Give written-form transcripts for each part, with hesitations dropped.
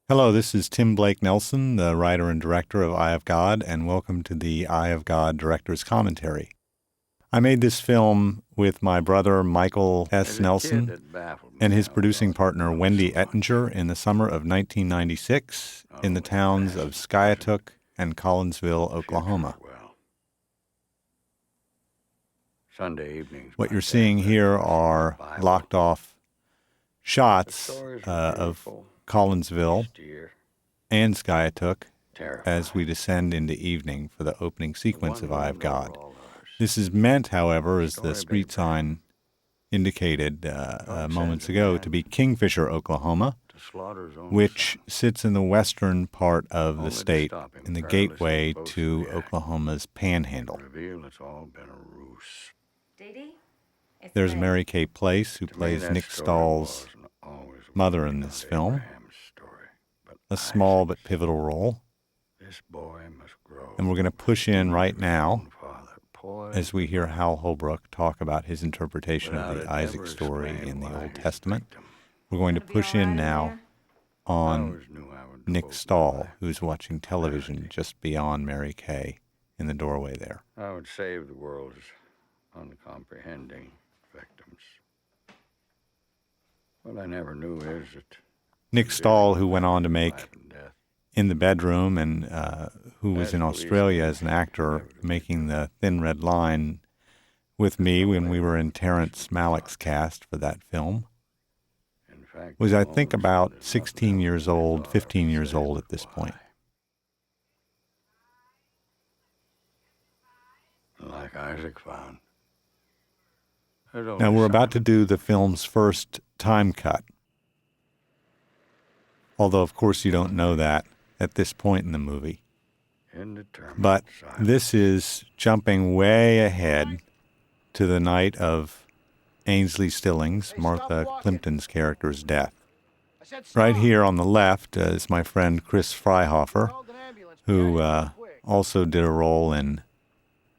Hello, this is Tim Blake Nelson, the writer and director of Eye of God, and welcome to the Eye of God Director's Commentary. I made this film with my brother Michael S. Nelson and his producing partner Wendy Ettinger in the summer of 1996 in the towns of Skiatook and Collinsville, Oklahoma. Sunday evenings. What you're seeing here are locked-off shots of Collinsville and Skiatook as we descend into evening for the opening sequence of Eye of God. This is meant, however, as the street sign indicated moments ago, to be Kingfisher, Oklahoma, which sits in the western part of the state in the gateway to Oklahoma's Panhandle. There's Mary Kay Place, who plays Nick Stahl's mother in this film, a small but pivotal role. And we're going to push in right now as we hear Hal Holbrook talk about his interpretation of the Isaac story in the Old Testament. We're going to push in now on Nick Stahl, who's watching television just beyond Mary Kay in the doorway there. I would save the world's uncomprehending victims. What I never knew is that Nick Stahl, who went on to make In the Bedroom and who was in Australia as an actor making The Thin Red Line with me when we were in Terrence Malick's cast for that film, was, I think, about 16 years old, 15 years old at this point. Like Isaac found. Now, we're about to do the film's first time cut. Although, of course, you don't know that at this point in the movie. But this is jumping way ahead to the night of Ainsley Stillings, Martha Plimpton's character's death. Right here on the left is my friend Chris Freihofer, who also did a role in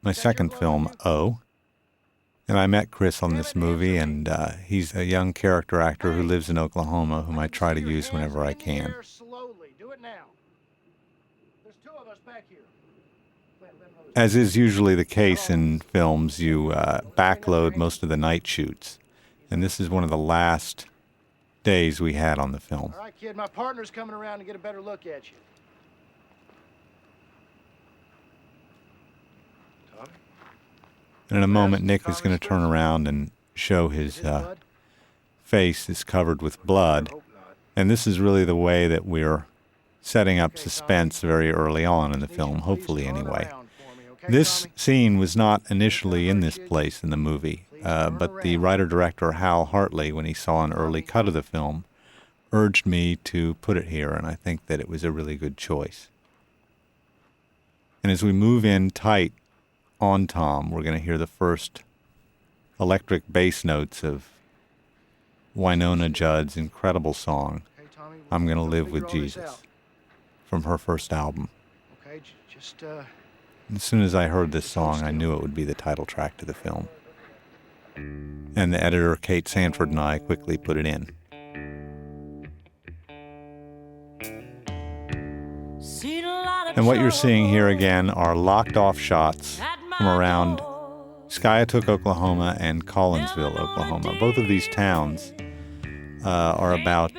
my second film, O. And I met Chris on this movie, and he's a young character actor who lives in Oklahoma, whom I try to use whenever I can. As is usually the case in films, you backload most of the night shoots. And this is one of the last days we had on the film. All right, kid, my partner's coming around to get a better look at you. And in a moment, Nick is going to turn around and show his face is covered with blood. And this is really the way that we're setting up suspense very early on in the film, hopefully anyway. This scene was not initially in this place in the movie, but the writer-director Hal Hartley, when he saw an early cut of the film, urged me to put it here, and I think that it was a really good choice. And as we move in tight on Tom, we're going to hear the first electric bass notes of Wynonna Judd's incredible song, I'm Gonna Live with Jesus, from her first album. Okay, just As soon as I heard this song, I knew it would be the title track to the film. And the editor, Kate Sanford, and I quickly put it in. And what you're seeing here again are locked-off shots from around Skiatook, Oklahoma, and Collinsville, Oklahoma. Both of these towns are about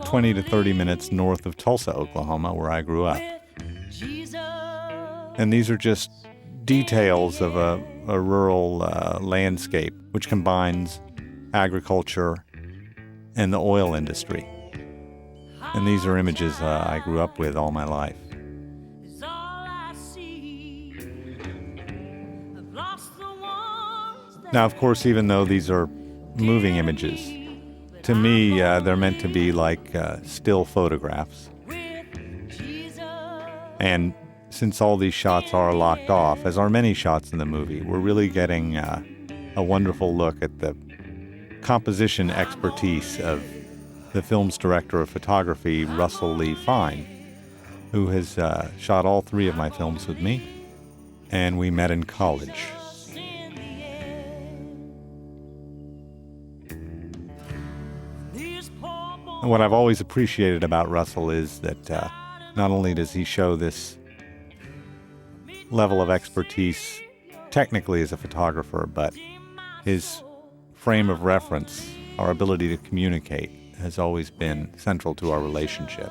20 to 30 minutes north of Tulsa, Oklahoma, where I grew up. And these are just details of a rural landscape which combines agriculture and the oil industry. And these are images I grew up with all my life. Now, of course, even though these are moving images, to me, they're meant to be like still photographs. And since all these shots are locked off, as are many shots in the movie, we're really getting a wonderful look at the composition expertise of the film's director of photography, Russell Lee Fine, who has shot all three of my films with me, and we met in college. And what I've always appreciated about Russell is that not only does he show this level of expertise technically as a photographer, but his frame of reference, our ability to communicate, has always been central to our relationship.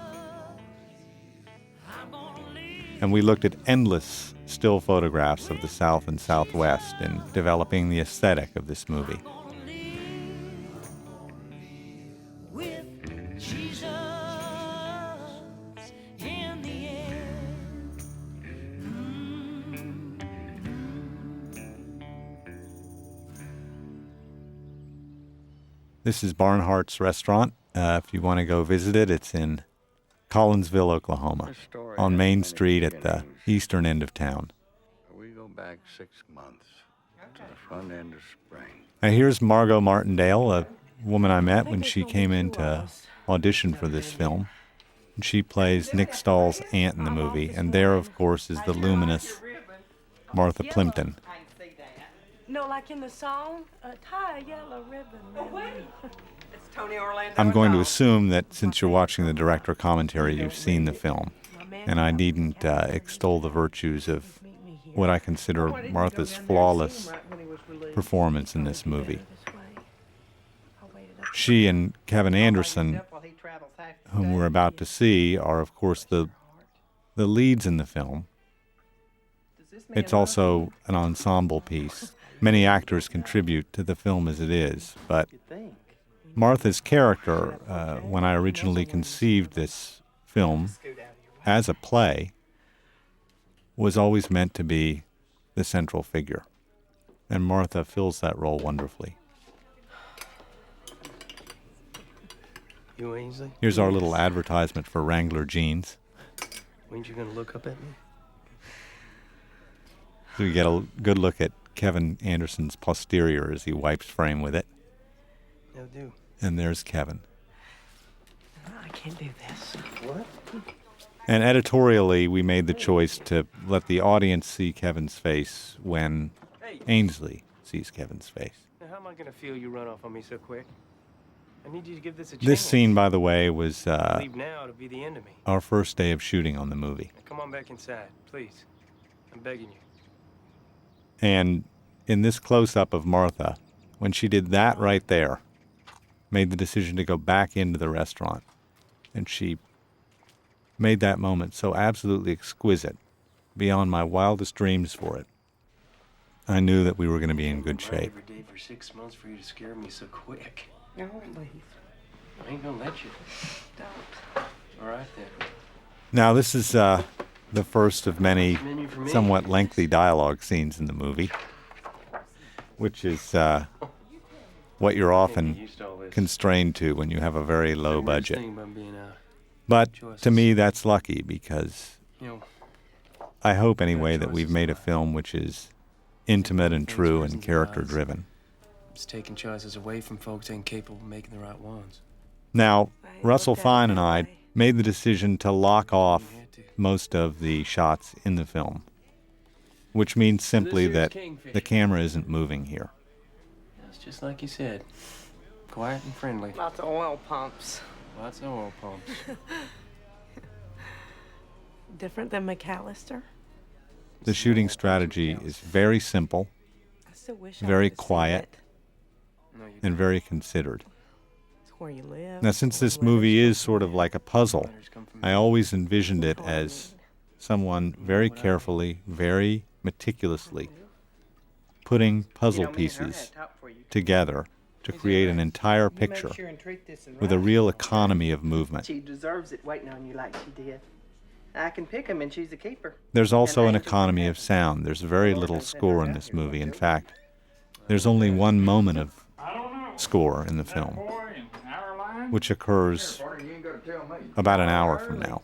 And we looked at endless still photographs of the South and Southwest in developing the aesthetic of this movie. This is Barnhart's Restaurant. If you want to go visit it, it's in Collinsville, Oklahoma, This story on has Main many Street at the beginnings. eastern end of town. We go back 6 months to the front end of spring. Now here's Margot Martindale, a woman I met when she came in to audition for this film. And she plays Nick Stahl's aunt in the movie, and there, of course, is the luminous Martha Plimpton. No, like in the song, tie a yellow ribbon. It's Tony Orlando. I'm going to assume that since you're watching the director commentary, you've seen the film, and I needn't extol the virtues of what I consider Martha's flawless performance in this movie. She and Kevin Anderson, whom we're about to see, are of course the leads in the film. It's also an ensemble piece. Many actors contribute to the film as it is, but Martha's character, when I originally conceived this film as a play, was always meant to be the central figure. And Martha fills that role wonderfully. You Ainsley? Here's our little advertisement for Wrangler jeans. When you gonna look up at me? So we get a good look at Kevin Anderson's posterior as he wipes frame with it. No do. And there's Kevin. I can't do this. What? And editorially, we made the choice to let the audience see Kevin's face when Ainsley sees Kevin's face. Now, how am I gonna feel you run off on me so quick? I need you to give this a chance. This scene, by the way, was Leave now to be the end of me. our first day of shooting on the movie. Now, come on back inside, please. I'm begging you. And in this close-up of Martha, when she did that right there, made the decision to go back into the restaurant, and she made that moment so absolutely exquisite, beyond my wildest dreams for it, I knew that we were going to be in good shape. Every day for 6 months for you to scare me so quick. No, please. I ain't gonna let you. Don't. All right then. Now, this is the first of many Menu for me. somewhat lengthy dialogue scenes in the movie, which is what you're often Used to all this. constrained to when you have a very low Worst budget. thing about being out. But to me, that's lucky because You know, I hope anyway that we've made a film which is intimate and true and character-driven. it's taking choices away from folks incapable of making the right ones. Now, Right, Russell look at it Fine and that I way. made the decision to lock off You had to. most of the shots in the film, which means simply here's that Kingfish. the camera isn't moving here. It's just like you said. Quiet and friendly. Lots of oil pumps. Lots of oil pumps. Different than McAllister? The shooting strategy is very simple I still wish I Very could've seen quiet. it. No, you and very considered. It's where you live. Now, since where this the weather's movie is supposed sort to of be. like a puzzle, letters come from I always envisioned it as someone very carefully, very meticulously putting puzzle pieces together to create an entire picture with a real economy of movement. She deserves it waiting on you like she did. I can pick 'em and she's a keeper. There's also an economy of sound. There's very little score in this movie. In fact, there's only one moment of score in the film, which occurs about an hour from now.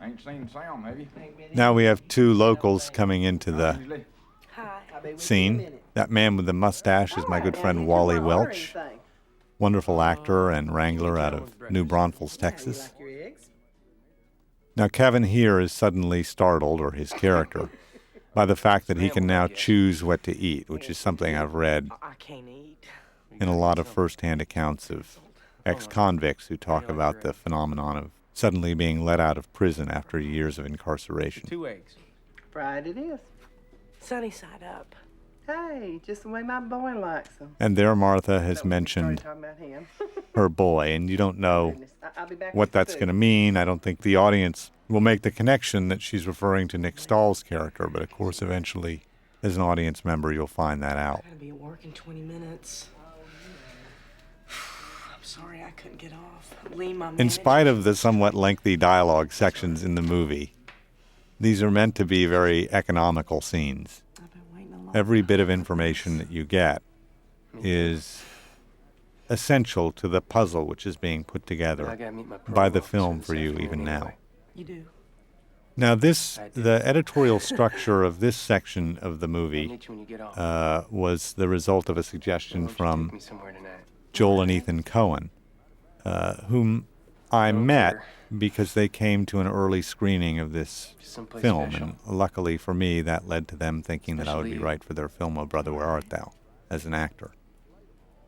Ain't seen sound, maybe. Now we have two locals coming into the Hi. scene. That man with the mustache is my good friend Wally Welch, wonderful actor and wrangler out of New Braunfels, Texas. Now Kevin here is suddenly startled, or his character, by the fact that he can now choose what to eat, which is something I've read I can't eat. in a lot of first-hand accounts of ex-convicts who talk about the phenomenon of suddenly being let out of prison after years of incarceration. 2 eggs. Fried it is. Sunny side up. Hey, just the way my boy likes them. And there Martha has mentioned Talking about him. her boy, and you don't know Goodness, I'll be back what with the that's food. going to mean. I don't think the audience will make the connection that she's referring to Nick Stahl's character, but of course eventually as an audience member you'll find that out. I'm gonna be at work in 20 minutes. I'm sorry I couldn't get off. Lee, my In manager- spite of the somewhat lengthy dialogue sections in the movie, these are meant to be very economical scenes. I've been waiting a long Every time. bit of information that you get is essential to the puzzle which is being put I together gotta meet my by the parole film officer for this you afternoon even now. anyway. You do. Now the editorial structure of this section of the I'll movie meet you when you get off. was the result of a Why suggestion don't you take from me somewhere tonight? Joel and Ethan Cohen, whom I don't met care. because they came to an early screening of this Just someplace film, special. and luckily for me, that led to them thinking that I would be Especially you. right for their film, Oh Brother, Where Art Thou, as an actor.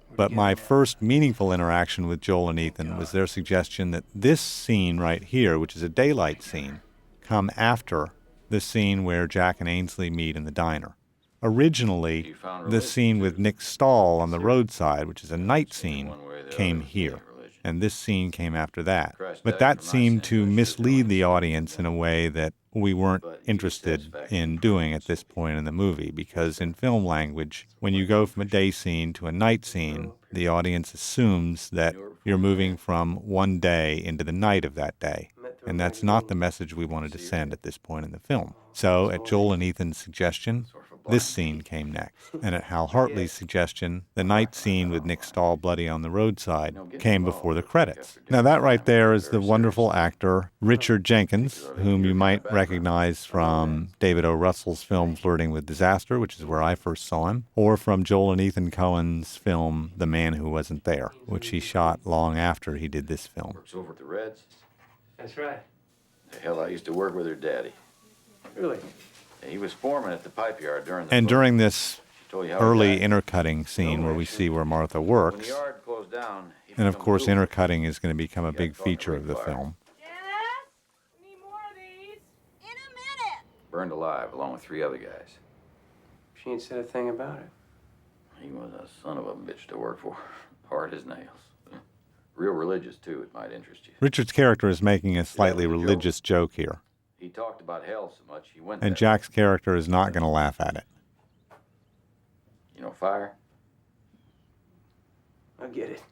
Where'd But you my get that? first meaningful interaction with Joel and Ethan was their suggestion that this scene right here, which is a daylight scene, come after the scene where Jack and Ainsley meet in the diner. Originally, the scene with Nick Stahl on the roadside, which is a night scene, came here, and this scene came after that. But that seemed to mislead the audience in a way that we weren't interested in doing at this point in the movie, because in film language, when you go from a day scene to a night scene, the audience assumes that you're moving from one day into the night of that day. And that's not the message we wanted to send at this point in the film. So, at Joel and Ethan's suggestion, this scene came next. And at Hal Hartley's suggestion, the night scene with Nick Stahl bloody on the roadside came before the credits. Now, that right there is the wonderful actor Richard Jenkins, whom you might recognize from David O. Russell's film Flirting with Disaster, which is where I first saw him, or from Joel and Ethan Cohen's film The Man Who Wasn't There, which he shot long after he did this film. Works over at the Reds. That's right. The hell, I used to work with her daddy. Really? He was foreman at the pipe yard during the And book. during this Told you how he early died. intercutting scene where we see where Martha When works, the yard closed down, he and of become course blue. intercutting is going to become a big feature of the film. Janice? Need more of these? In a minute. Burned alive along with 3 other guys. She ain't said a thing about it. He was a son of a bitch to work for. Hard as nails. Real religious, too. It might interest you. Richard's character is making a slightly religious joke here, He talked about hell so much, he went and there. Jack's character is not going to laugh at it. You know, fire? I get it.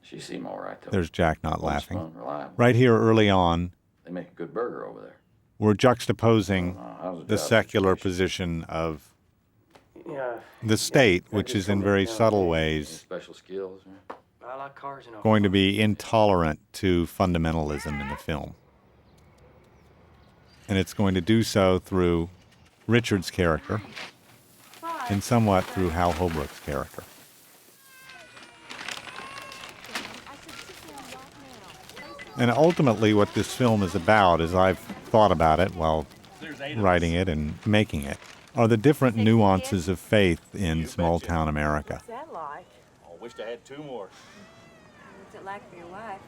She seemed all right, though. There's Jack not Always laughing. fun, reliable. Right here early on, They make a good burger over there. we're juxtaposing How's the job secular situation? position of Yeah. the state, I which just is in told very her, subtle Any ways special skills? Huh? I like cars and all. going to be intolerant to fundamentalism in the film. And it's going to do so through Richard's character and somewhat through Hal Holbrook's character. And ultimately what this film is about, as I've thought about it while writing it and making it, are the different nuances of faith in small-town America. What's that like? I wished I had 2 more. What's it like for your wife?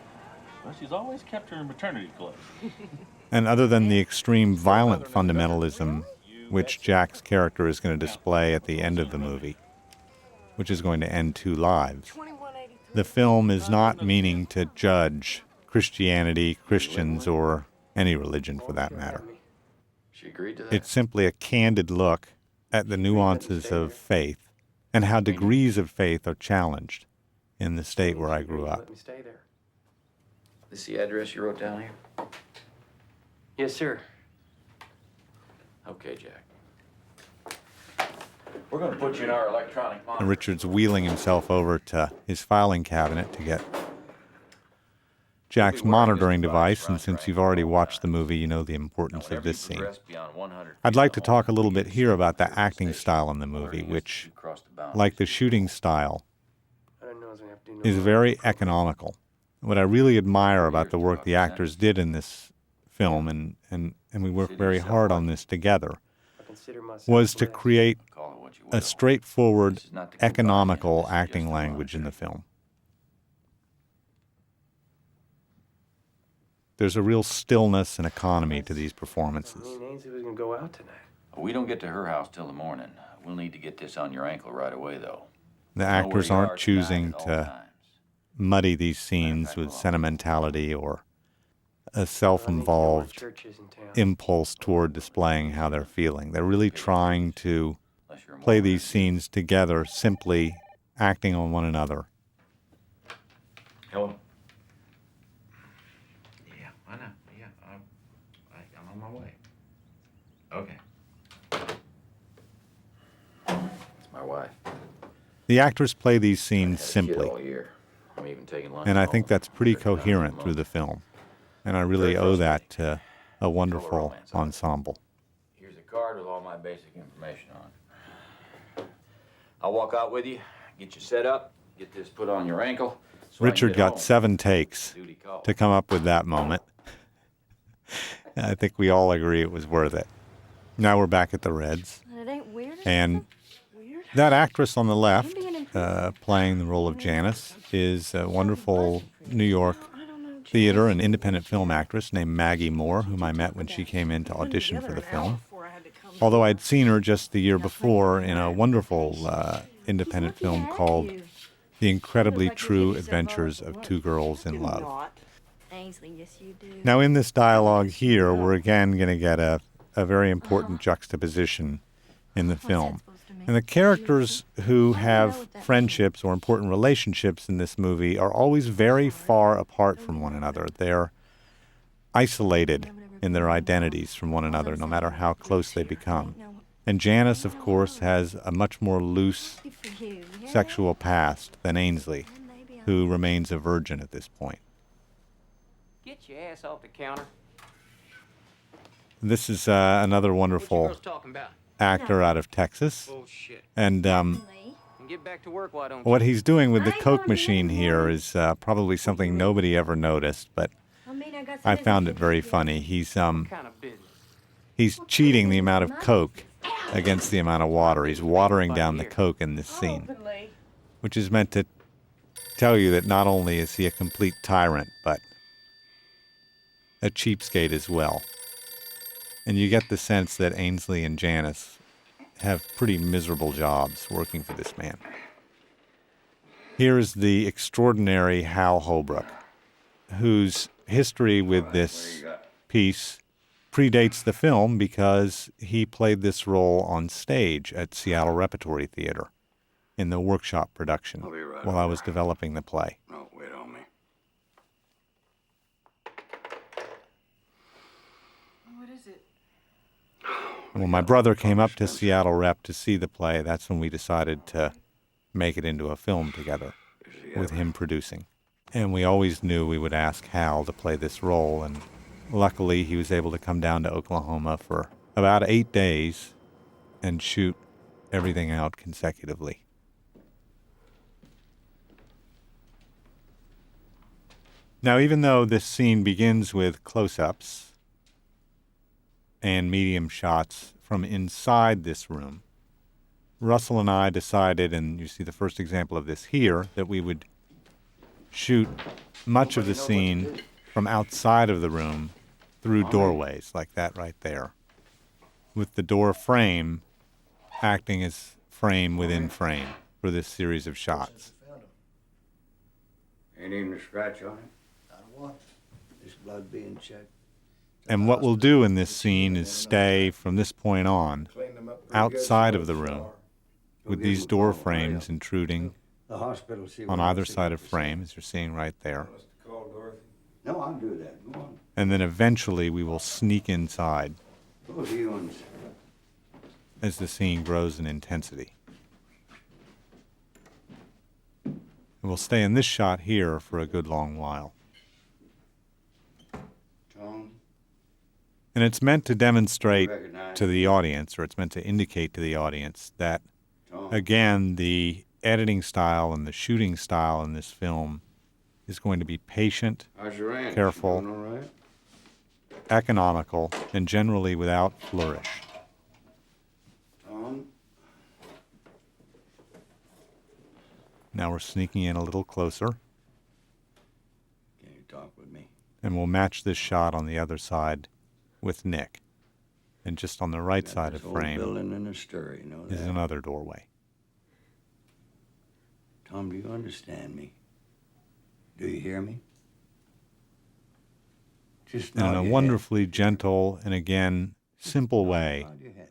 Well, she's always kept her maternity close. And other than the extreme violent fundamentalism which Jack's character is going to display at the end of the movie, which is going to end 2 lives, 2183. the film is not meaning to judge Christianity, Christians, or any religion for that matter. She agreed to that? It's simply a candid look at the nuances of faith and how degrees of faith are challenged in the state where I grew up. Let me stay there. This the address you wrote down here? Yes, sir. Okay, Jack. We're going to put you in our electronic And monitor. Richard's wheeling himself over to his filing cabinet to get Jack's monitoring device, and since you've already watched the movie, you know the importance of this scene. I'd like to talk a little bit here about the acting style in the movie, which, like the shooting style, I didn't know I was gonna have to do no is more. very economical. What I really admire about the work the actors did in this film, and we worked very hard on this together, I consider myself was to blessed. create Call it what you a will. straightforward, This is not the goodbye, economical this is acting just a language in the monitor. film. There's a real stillness and economy to these I performances. mean, Ainsley was gonna go out tonight. We don't get to her house till the morning. We'll need to get this on your ankle right away, though. The Know where actors you are aren't tonight choosing at all to times. muddy these scenes with sentimentality or a self-involved Churches in town. impulse toward displaying how they're feeling. They're really trying to Unless you're play more these scenes together, simply acting on one another. Hello? Yeah, I know. Yeah, I'm on my way. Okay. It's my wife. The actors play these scenes Had a kid simply, all year. I'm even taking lunch and I home think that's pretty 30 times a coherent month. through the film. And I really Very owe that frustrating. to a wonderful romance on it. ensemble. Here's a card with all my basic information on it. I'll walk out with you, get you set up, get this put on your ankle. So I can Richard get got home. 7 takes Duty call. to come up with that moment. I think we all agree it was worth it. Now we're back at the Reds, It ain't weird. and Weird. that actress on the left, playing the role of Janice, is a wonderful New York theater and independent film actress named Maggie Moore, whom I met when she came in to audition for the film. Although I'd seen her just the year before in a wonderful independent film called The Incredibly True Adventures of Two Girls in Love. Ainsley, yes you do. Now, in this dialogue here, we're again going to get a very important juxtaposition in the film. And the characters who have friendships or important relationships in this movie are always very far apart from one another. They're isolated in their identities from one another, no matter how close they become. And Janice, of course, has a much more loose sexual past than Ainsley, who remains a virgin at this point. Get your ass off the counter. This is another What you wonderful girls talking about? actor out of Texas. Bullshit. And And get back to work, why don't you? what he's doing with the Coke machine here is probably something nobody ever noticed, but I found it very funny. He's Kind of business. he's cheating the amount of Coke against the amount of water. He's watering down the Coke in this scene, Openly. which is meant to tell you that not only is he a complete tyrant, but a cheapskate as well. And you get the sense that Ainsley and Janice have pretty miserable jobs working for this man. Here's the extraordinary Hal Holbrook, whose history with this piece predates the film because he played this role on stage at Seattle Repertory Theater in the workshop production I'll be right while I over. was developing the play. No, wait on me. What is it? When my brother came up to Seattle Rep to see the play, that's when we decided to make it into a film together with him producing. And we always knew we would ask Hal to play this role, and luckily he was able to come down to Oklahoma for about 8 days and shoot everything out consecutively. Now, even though this scene begins with close-ups and medium shots from inside this room, Russell and I decided, and you see the first example of this here, that we would shoot much of the scene from outside of the room through doorways, like that right there, with the door frame acting as frame within frame for this series of shots. Ain't even a scratch on it. Not a one. Just blood being checked. And what we'll do in this scene is stay, from this point on, Cleaned them up pretty good, outside so of the it's room, sour. with these door frames intruding The hospital. See on what either I see. side of frame, as you're seeing right there. Call Dorothy. No, I'll do that. Go on. And then eventually we will sneak inside Those are you ones. as the scene grows in intensity. And we'll stay in this shot here for a good long while. Tom, And it's meant to demonstrate recognize to the audience, or it's meant to indicate to the audience that, Tom. again, the editing style and the shooting style in this film is going to be patient, How's your ranch? careful. Doing all right? economical, and generally without flourish. Tom, Now we're sneaking in a little closer, can you talk with me? And we'll match this shot on the other side with Nick. And just on the right Got side this of old frame building in a stir, you know is that. another doorway. Tom, do you understand me? Do you hear me? Just And in nod a your wonderfully gentle and, again, simple head. way, Nod your head.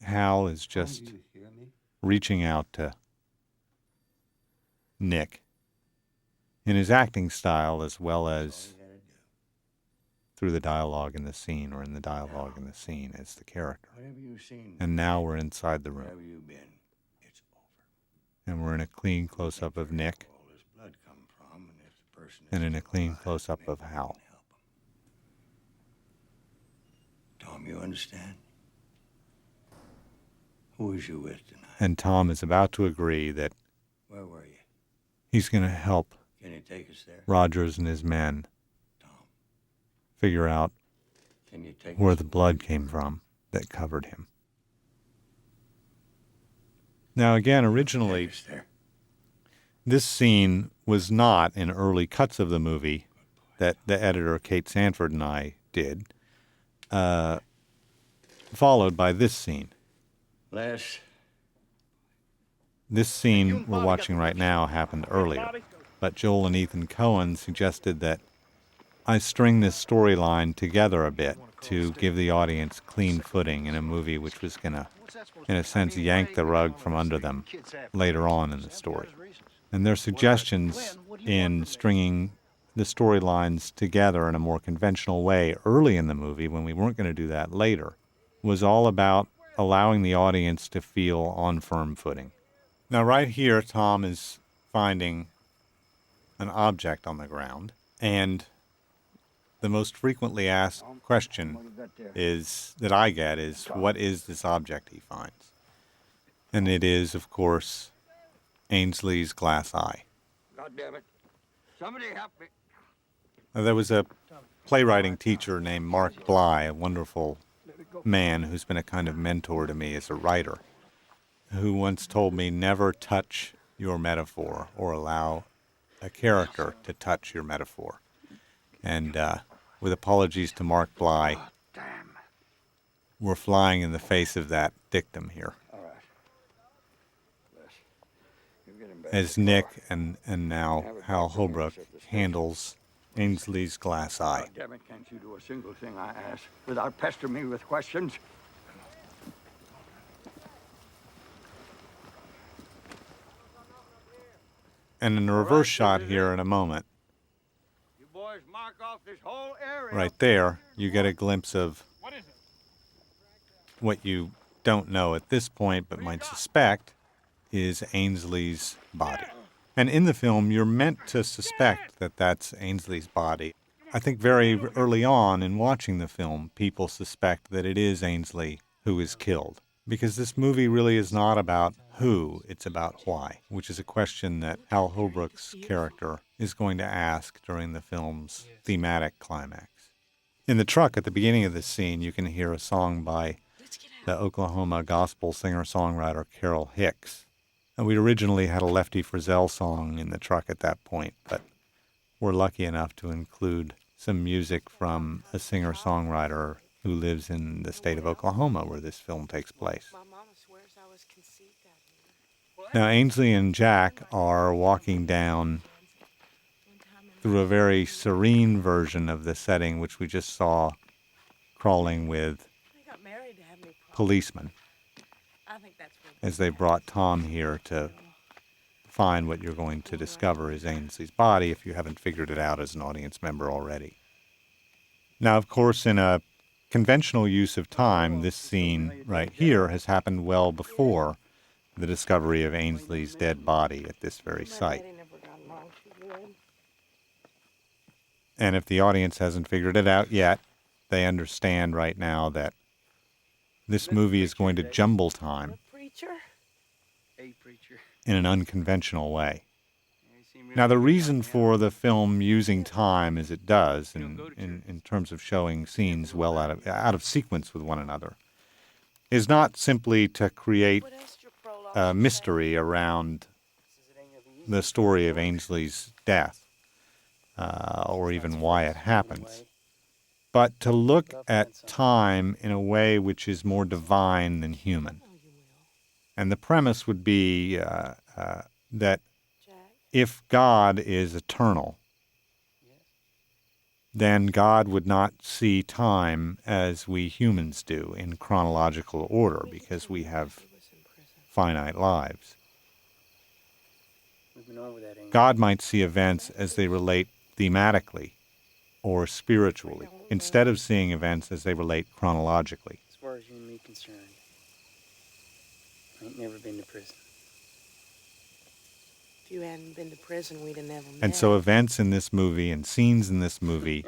Hal is Tom, just do you hear me? reaching out to Nick in his acting style as well That's as all you gotta do. through the dialogue in the scene or in the dialogue in the scene as the character. Whatever you've seen, And now we're inside the room. wherever you've been, it's over. And we're in a clean close-up of Nick Where all this blood come from, and if the person is and in a still clean alive, close-up maybe of we Hal. can help 'em. Tom, you understand? Who is you with tonight? And Tom is about to agree that Where were you? he's going to help Can you take us there? Rogers and his men Tom, figure out can you take where us the to blood where came from that covered him. Now, again, you originally, take us there? this scene was not in early cuts of the movie that the editor, Kate Sanford, and I did, followed by this scene. Les, This scene we're watching right now happened earlier, but Joel and Ethan Coen suggested that I string this storyline together a bit to give the audience clean footing in a movie which was going to, in a sense, yank the rug from under them later on in the story. And their suggestions in stringing the storylines together in a more conventional way early in the movie, when we weren't going to do that later, was all about allowing the audience to feel on firm footing. Now, right here, Tom is finding an object on the ground, and the most frequently asked question is that I get is, what is this object he finds? And it is, of course, Ainsley's glass eye. God damn it. Somebody help me. Now, there was a playwriting teacher named Mark Bly, a wonderful man who's been a kind of mentor to me as a writer, who once told me never touch your metaphor or allow a character to touch your metaphor. And with apologies to Mark Bly, Damn. we're flying in the face of that dictum here. All right. Les, you get him back. As Nick and now Hal Holbrook handles Ainsley's glass eye. God damn it, can't you do a single thing I ask without pestering me with questions? And in a reverse shot here in a moment, You boys mark off this whole area. right there, you get a glimpse of what you don't know at this point but might suspect is Ainsley's body. And in the film, you're meant to suspect that that's Ainsley's body. I think very early on in watching the film, people suspect that it is Ainsley who is killed. Because this movie really is not about who, it's about why, which is a question that Hal Holbrook's character is going to ask during the film's thematic climax. In the truck at the beginning of this scene, you can hear a song by the Oklahoma gospel singer-songwriter Carol Hicks. And we'd originally had a Lefty Frizzell song in the truck at that point, but we're lucky enough to include some music from a singer-songwriter who lives in the state of Oklahoma where this film takes place. My mama swears I was conceived out here. Now, Ainsley and Jack are walking down through a very serene version of the setting which we just saw crawling with I got married to have me policemen I think that's what as they brought Tom here to find what you're going to discover is Ainsley's body if you haven't figured it out as an audience member already. Now, of course, in a conventional use of time, this scene right here has happened well before the discovery of Ainsley's dead body at this very site. Daddy never got along too good. And if the audience hasn't figured it out yet, they understand right now that this movie is going to jumble time Preacher? Hey, preacher. in an unconventional way. You seem really Now, the good reason now. for the film using time as it does in terms of showing scenes well out of sequence with one another is not simply to create What else your prologue a say? mystery around Says it ain't gonna be easy. the story of Ainsley's death. or even why it happens, but to look at time in a way which is more divine than human. And the premise would be that if God is eternal, then God would not see time as we humans do in chronological order because we have finite lives. We've been over that, ain't God might see events as they relate thematically or spiritually, instead of seeing events as they relate chronologically. As far as you and me concerned, I ain't never been to prison. If you hadn't been to prison, we'd have never met. And so events in this movie and scenes in this movie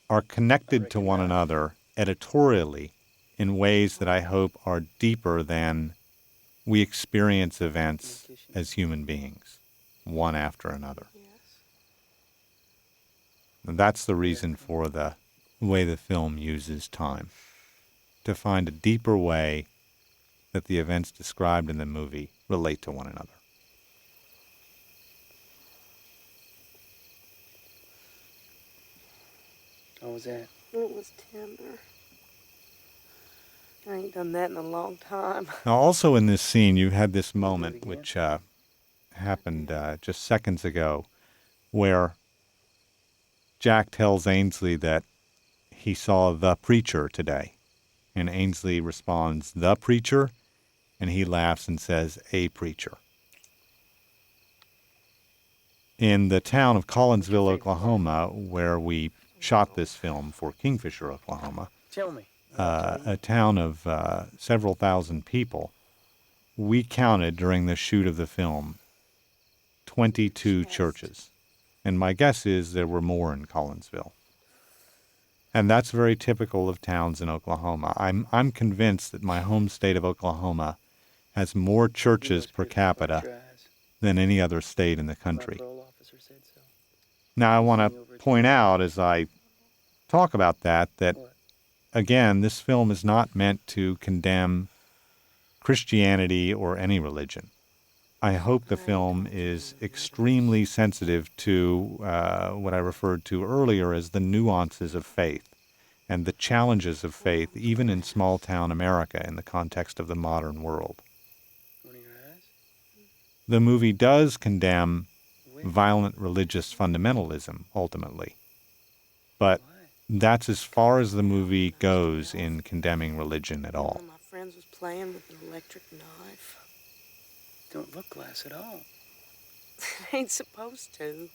are connected to one another editorially in ways that I hope are deeper than we experience events as human beings, one after another. And that's the reason for the way the film uses time, to find a deeper way that the events described in the movie relate to one another. How was that? It was tender. I ain't done that in a long time. Now, also in this scene, you had this moment which happened just seconds ago where Jack tells Ainsley that he saw the preacher today. And Ainsley responds, "The preacher?" And he laughs and says, "A preacher." In the town of Collinsville, Oklahoma, where we shot this film for Kingfisher, Oklahoma, Tell me. a town of several thousand people, we counted during the shoot of the film 22 churches. And my guess is there were more in Collinsville. And that's very typical of towns in Oklahoma. I'm convinced that my home state of Oklahoma has more churches per capita than any other state in the country. Now, I want to point out as I talk about that, again, this film is not meant to condemn Christianity or any religion. I hope the film is extremely sensitive to what I referred to earlier as the nuances of faith and the challenges of faith, even in small-town America in the context of the modern world. The movie does condemn violent religious fundamentalism, ultimately. But that's as far as the movie goes in condemning religion at all. One of my friends was playing with an electric knife. Don't look glass at all. It ain't supposed to.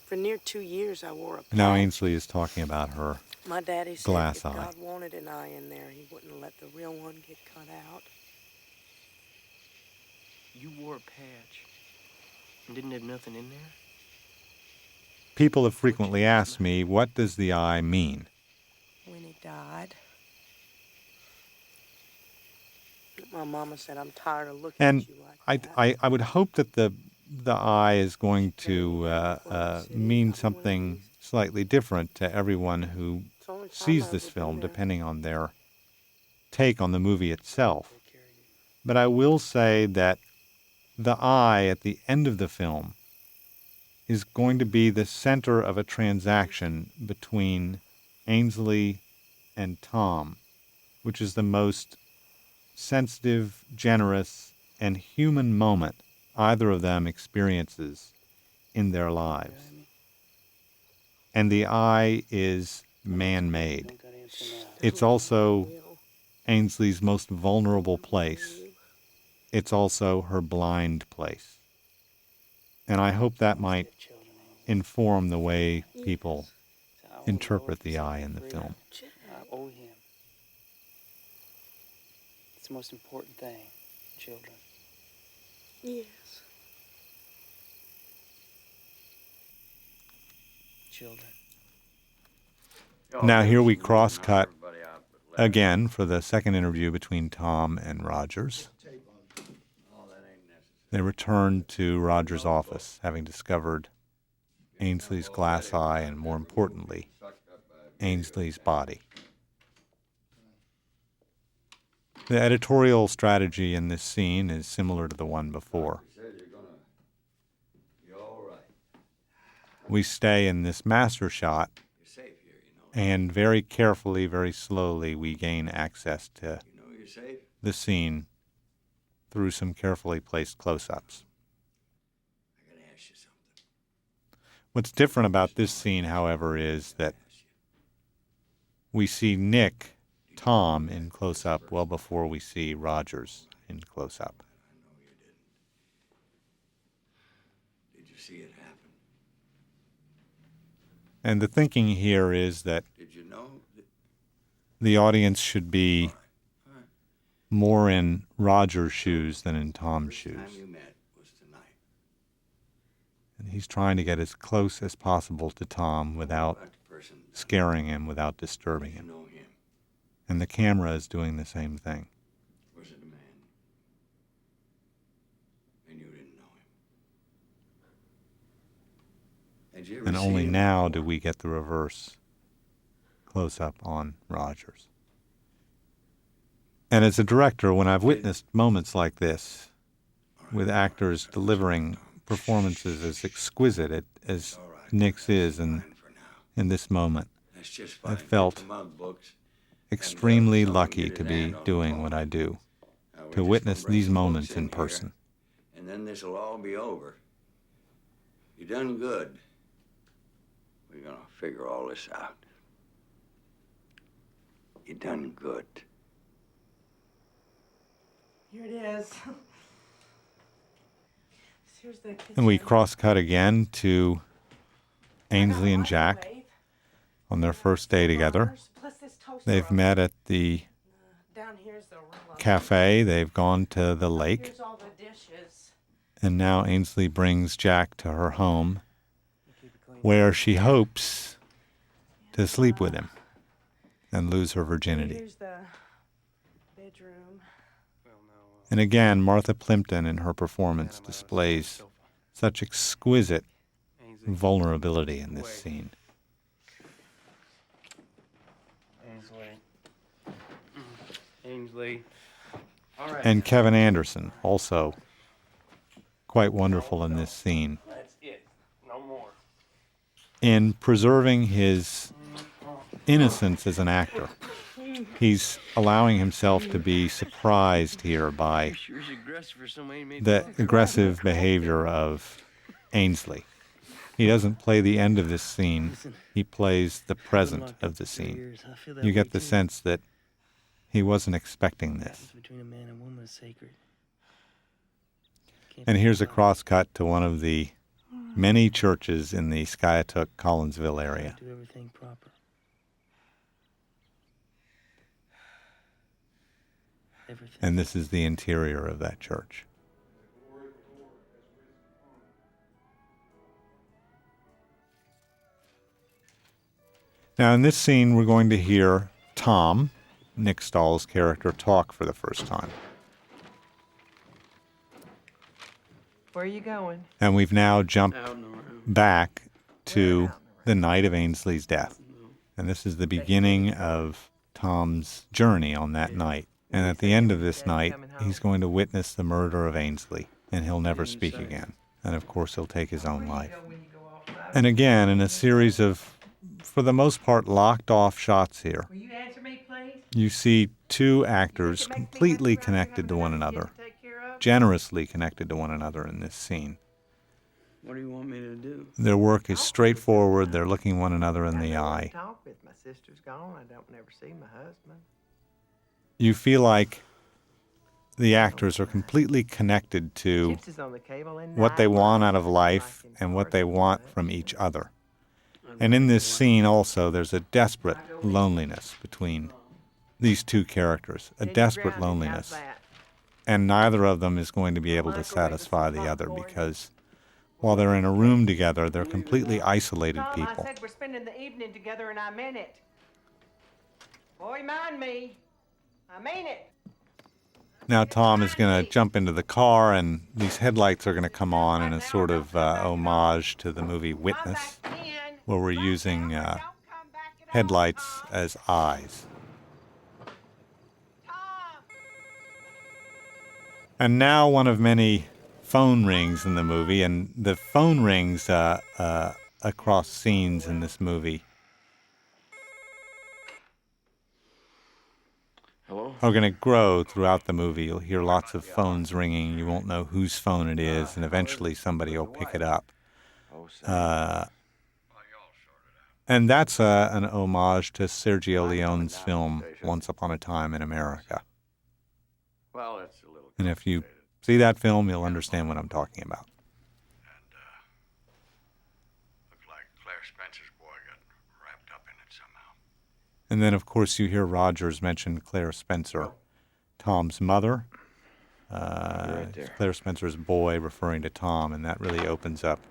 For near 2 years, I wore a patch. Now Ainsley is talking about her My daddy said glass if eye. God wanted an eye in there, he wouldn't let the real one get cut out. You wore a patch and didn't have nothing in there? People have frequently asked me, what does the eye mean? When he died. My mama said, I'm tired of looking And at you like that. I would hope that the eye is going to mean something slightly different to everyone who sees this film, depending on their take on the movie itself. But I will say that the eye at the end of the film is going to be the center of a transaction between Ainsley and Tom, which is the most sensitive, generous, and human moment either of them experiences in their lives. And the eye is man-made. It's also Ainsley's most vulnerable place. It's also her blind place. And I hope that might inform the way people interpret the eye in the film. I owe him. It's the most important thing, children. Yes. Children. Now here we cross-cut again for the second interview between Tom and Rogers. They return to Rogers' office, having discovered Ainsley's glass eye and, more importantly, Ainsley's body. The editorial strategy in this scene is similar to the one before. we stay in this master shot, You're safe here, you know. and very carefully, very slowly, we gain access to You know you're safe. the scene through some carefully placed close-ups. I gotta ask you something. What's different about this scene, however, is that we see Nick, Tom, in close-up well before we see Rogers in close-up. I know you didn't. Did you see it happen? And the thinking here is that Did you know that? the audience should be more in Roger's shoes than in Tom's First time shoes. you met was tonight. And he's trying to get as close as possible to Tom without About the person. scaring him, without disturbing You him. know him. And the camera is doing the same thing. Was it a man? And you didn't know him. Had you ever And seen only him now before? do we get the reverse close-up on Rogers. And as a director, when I've witnessed moments like this, with actors delivering performances as exquisite as All right. Nick's is in Fine for now. this moment, That's just I fine. Get felt the mug books. extremely someone lucky get to his be hand on the doing phone. what I do, Now, we're to just witness gonna bring these some books moments in here, person. And then this'll all be over. You done good. We're gonna figure all this out. You done good. Here it is. Here's the kitchen. And we cross-cut again to Ainsley and Jack Microwave, on their first day together. burners, plus this toaster They've oven. met at the Down here's the Rillo. cafe. They've gone to the lake. Here's all the dishes. And now Ainsley brings Jack to her home, Keep it clean. where she hopes to sleep with him and lose her virginity. Here's the bedroom. Well, no. And again, Martha Plimpton in her performance displays Sofa. such exquisite Ainsley. vulnerability in this scene. Ainsley. All right. And Kevin Anderson, also quite wonderful in this scene, That's it. No more. in preserving his innocence as an actor. He's allowing himself to be surprised here by Sure is aggressive for somebody who made the aggressive behavior of Ainsley. He doesn't play the end of this scene, he plays the present of the scene. You get the sense that he wasn't expecting this. Between a man and woman is sacred. And here's a cross-cut to one of the many churches in the Skiatook, Collinsville area. Do everything proper. Everything. And this is the interior of that church. Now, in this scene, we're going to hear Tom, Nick Stahl's character, talk for the first time. Where are you going? And we've now jumped Out in the room. back to the night of Ainsley's death. And this is the beginning of Tom's journey on that night. And at the end of this night, he's going to witness the murder of Ainsley, and he'll never speak again. And of course, he'll take his own life. And again, in a series of, for the most part, locked off shots here, Will you answer me, please? you see two actors completely connected to one another, generously connected to one another in this scene. What do you want me to do? Their work is straightforward. They're looking one another in the eye. Talk with my sister's gone. I don't never see my husband. You feel like the actors are completely connected to Chips is on the cable and what they night want light out of is life like and what in they hard want to from each other. And in this scene also, there's a desperate loneliness between these two characters, a Then you desperate ground it. How's loneliness. that? And neither of them is going to be able to satisfy the other because while they're in a room together, they're completely isolated Tom, people. I said we're spending the evening together, and I meant it. Boy, mind me. I mean it. Now Tom is going to jump into the car, and these headlights are going to come on in a sort of homage to the movie Witness, Come back in. where we're using Don't come back at all, headlights Tom. as eyes. Tom. And now one of many phone rings in the movie, and the phone rings across scenes in this movie Hello? are going to grow throughout the movie. You'll hear lots of phones ringing. You won't know whose phone it is, and eventually somebody will pick it up. Oh, say. And that's an homage to Sergio Leone's film Once Upon a Time in America. Well, it's a little. And if you see that film, you'll understand what I'm talking about. And, looks like Claire Spencer's boy got wrapped up in it somehow. And then, of course, you hear Rogers mention Claire Spencer, Tom's mother. Right there. Claire Spencer's boy referring to Tom, and that really opens up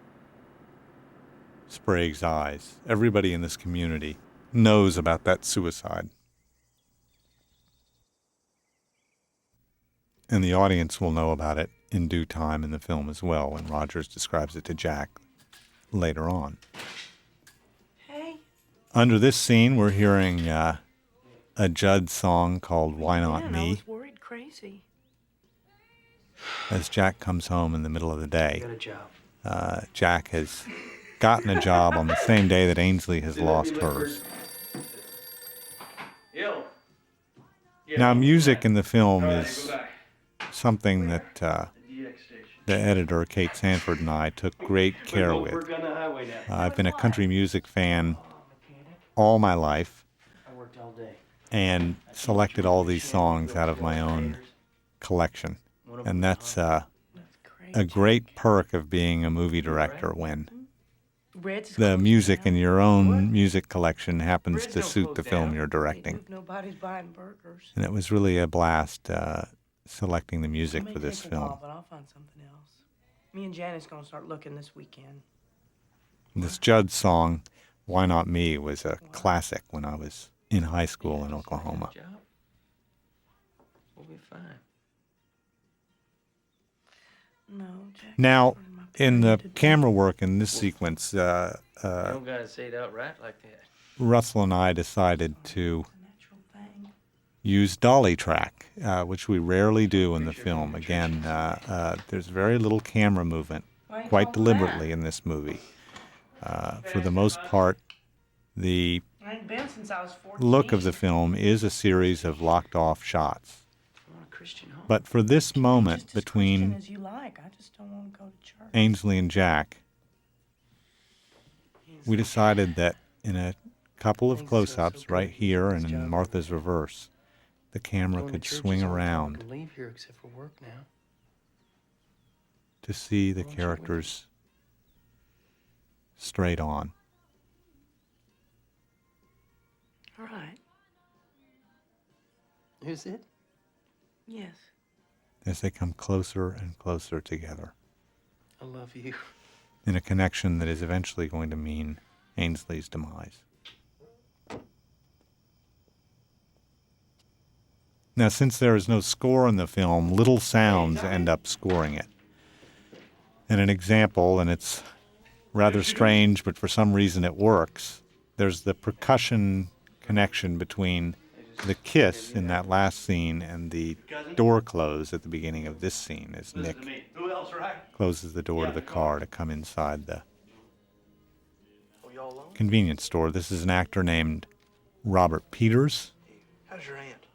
Sprague's eyes. Everybody in this community knows about that suicide. And the audience will know about it in due time in the film as well, when Rogers describes it to Jack later on. Hey, Under this scene, we're hearing a Judd song called Why Not man, I Me, was worried crazy. as Jack comes home in the middle of the day. Got a job. Jack has gotten a job on the same day that Ainsley has lost hers. Now, music in the film is something that the editor, Kate Sanford, and I took great care with. I've been a country music fan all my life and selected all these songs out of my own collection. And that's a great perk of being a movie director when Red's the closing music down. in your own What? music collection happens Red's to don't suit close the film down. you're directing. Nobody's buying burgers. And it was really a blast selecting the I music may for this take a film. call, but I'll find something else. Me and Janice gonna start looking this weekend. This Judd song, Why Not Me, was a classic when I was in high school in Oklahoma. Job. We'll be fine. No, Jack. Now, my in the period. camera work in this sequence, You don't gotta say it outright like that. Russell and I decided to It's a natural thing. use dolly track, which we rarely do in the film. Again, there's very little camera movement, Why you quite call it that? deliberately in this movie. For the most part, the I ain't been since I was 14. look of the film is a series of locked-off shots. I want a Christian home. But for this moment Just as between Christian as you like. I just don't want to go to church. Ainsley and Jack, we decided that in a couple of close-ups right here and in Martha's reverse, the camera Going to could church swing is all the time around I can leave here except for work now. to see the Why don't you wait? characters straight on. All right. Is it? Yes. As they come closer and closer together I love you. in a connection that is eventually going to mean Ainsley's demise. Now, since there is no score in the film, little sounds end up scoring it. And an example, and it's rather strange, but for some reason it works, there's the percussion connection between the kiss in that last scene and the door close at the beginning of this scene as Nick Who else, right? closes the door to the car to come inside the Oh, y'all alone? convenience store. This is an actor named Robert Peters, How's your aunt?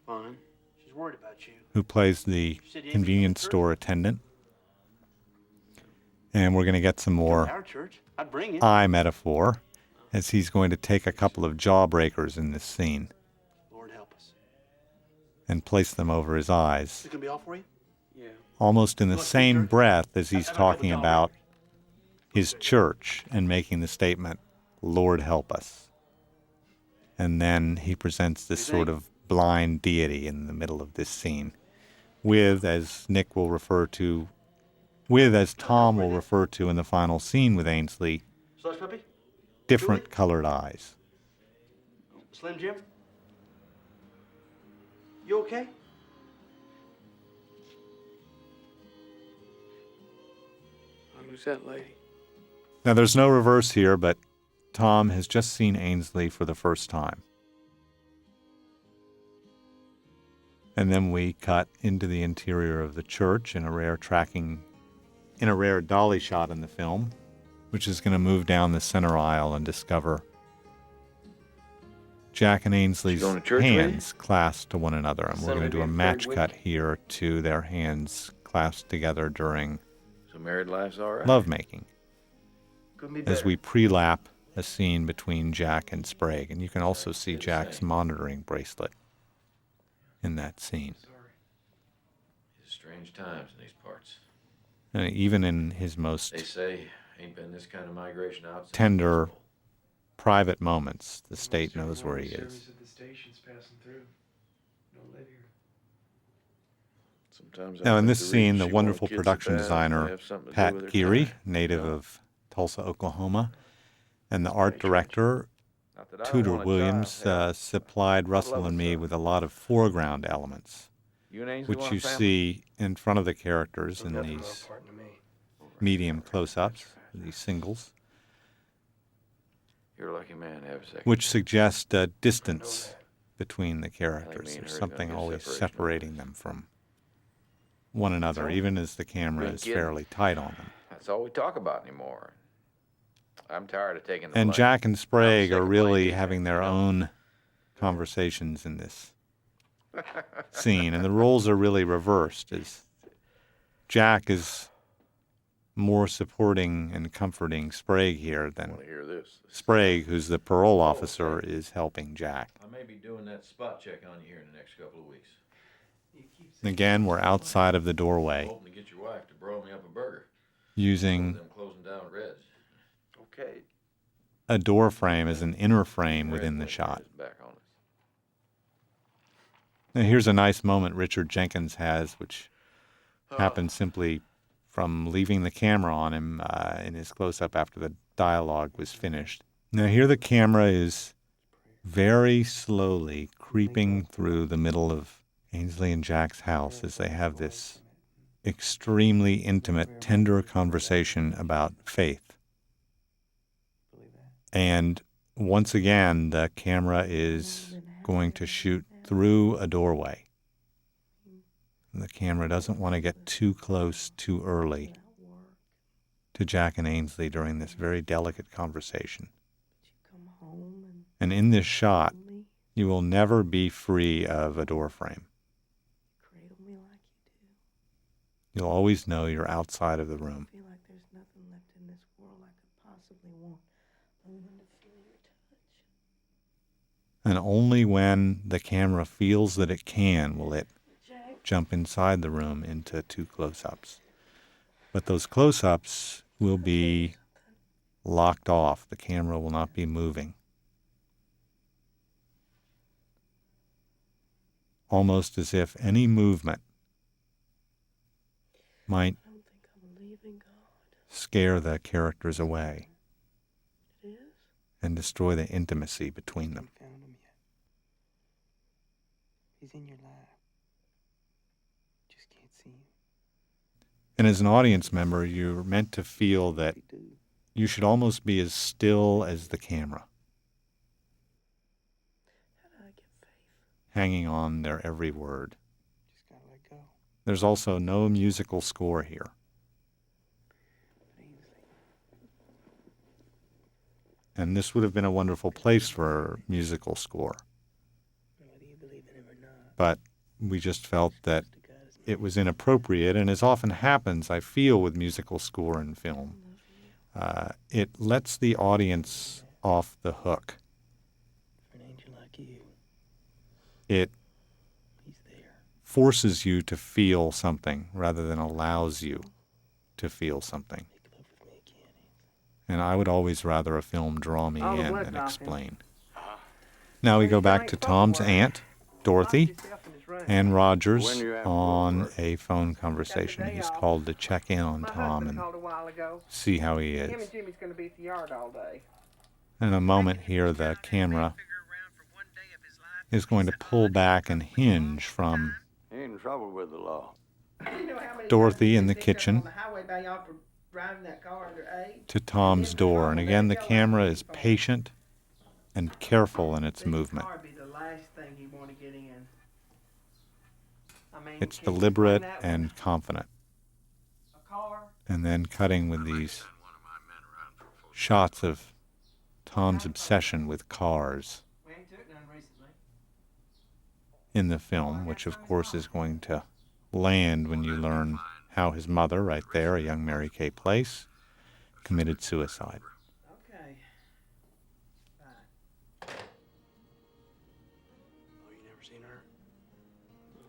Fine. She's worried about you. who plays the convenience store attendant. And we're going to get some more Our church. I'd bring you. eye metaphor as he's going to take a couple of jawbreakers in this scene Lord help us. and place them over his eyes, Is it gonna be all for you? Yeah. almost in the same breath as he's talking about his church and making the statement, Lord help us. And then he presents this sort of blind deity in the middle of this scene with, as Nick will refer to, as Tom will refer to in the final scene with Ainsley, Slush puppy? different colored eyes. Slim Jim? You okay? Who's that lady? Now, there's no reverse here, but Tom has just seen Ainsley for the first time. And then we cut into the interior of the church in a rare dolly shot in the film, which is going to move down the center aisle and discover Jack and Ainsley's going to church with you? hands clasped to one another. And we're going to do a Sunday match third cut week? here to their hands clasped together during So married life's all right. lovemaking, Couldn't be as better. we pre-lap a scene between Jack and Sprague. And you can also see Jack's monitoring bracelet in that scene. It's strange times in these parts. And even in his most They say ain't been this kind of migration out since tender, Peaceful. private moments, the state knows where he is. Sometimes I Now, in think this the reason scene, the she wonderful wanted kids so production bad designer, might have something to do Pat with her Geary, time. native No. of Tulsa, Oklahoma, and the art director, Not that I don't Tudor want a Williams, child. supplied Russell love and a me son. with a lot of foreground elements, You and Ainsley which want you a family? see in front of the characters in Nothing more these important to me. medium close-ups, these singles, You're a lucky man to have a second. which suggest a distance between the me characters. and There's her are gonna something be a always separation. separating them from one another, even as the camera Been is kidding. fairly tight on them. That's all we talk about anymore. I'm tired of taking the And blame. Jack and Sprague sick are of really blaming having things, their you know? own conversations in this scene, and the roles are really reversed. As Jack is more supporting and comforting Sprague here I than want to hear this. Sprague, who's the parole officer, is helping Jack. I may be doing that spot check on you here in the next couple of weeks. Again, we're outside of the I'm doorway, hoping to get your wife to broil me up a burger. using Them closing down Reds. Okay. a door frame as an inner frame within the Congratulations, shot. Reds back on us. Now, here's a nice moment Richard Jenkins has, which happened simply from leaving the camera on him in his close-up after the dialogue was finished. Now, here the camera is very slowly creeping through the middle of Ainsley and Jack's house as they have this extremely intimate, tender conversation about faith. And once again, the camera is going to shoot through a doorway. And the camera doesn't want to get too close too early to Jack and Ainsley during this very delicate conversation. And in this shot, you will never be free of a door frame. You'll always know you're outside of the room. And only when the camera feels that it can will it jump inside the room into two close-ups. But those close-ups will be locked off. The camera will not be moving. Almost as if any movement might scare the characters away and destroy the intimacy between them. Found him yet. He's in your lap. Just can't see him. And as an audience member, you're meant to feel that you should almost be as still as the camera, hanging on their every word. Just gotta let go. There's also no musical score here. And this would have been a wonderful place for a musical score. Whether you believe in him or not, But we just felt that the God is it was inappropriate, and as often happens, I feel, with musical score in film, it lets the audience off the hook. for an angel like you. It He's there. forces you to feel something rather than allows you to feel something. Make love with me again. And I would always rather a film draw me All the in blood than dropping. explain. Now we go back to Tom's aunt, Dorothy, and Rogers When you have on work. a phone conversation. He's called to check in on My Tom husband and called a while ago. see how he Him is. and Jimmy's going to be at the yard all day. In a moment here, the camera is going to pull back and hinge from He ain't in trouble with the law. You know how many Dorothy times in the they picked up kitchen on the highway by y'all for driving that car under age? to Tom's door. And again, the camera is patient and careful in its This movement. car would be the last thing you want to get in. I mean, It's can you deliberate explain that? and confident. A car? And then cutting with these One of my men around for shots of Tom's obsession with cars in the film, which of course is going to land when you learn how his mother, right there, a young Mary Kay Place, committed suicide. Okay. Fine. Oh, you never seen her?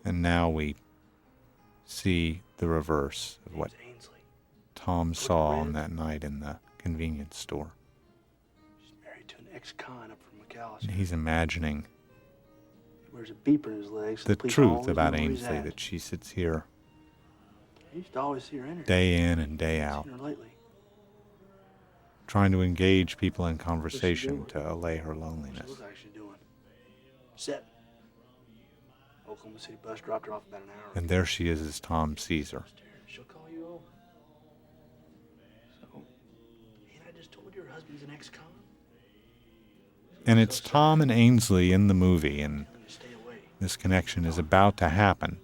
And now we see the reverse of what Name's Ainsley. Tom saw on that night in the convenience store. She's married to an ex-con up from McAllister. And he's imagining He wears a beeper in his legs. So the police truth always about know where he's Ainsley, at. that she sits here I used to always see her in her. day in and day out, Seen her lately. trying to engage people in conversation doing? to allay her What's loneliness. she actually doing? Set. Oklahoma City bus dropped her off about an hour ago. And there she is as Tom sees her. She'll call you over. So, ain't I just told you her husband's an ex-con? And it's Tom and Ainsley in the movie, and Telling you to stay away. this connection is about to happen,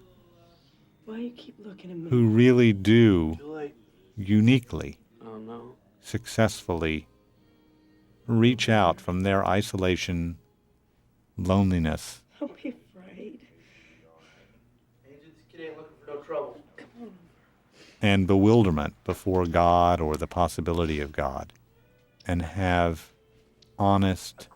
Why you keep looking at me? who really do Too late. uniquely, Oh, no. successfully reach out from their isolation, loneliness, Don't be afraid. This kid ain't looking for no trouble. and bewilderment before God or the possibility of God, and have honest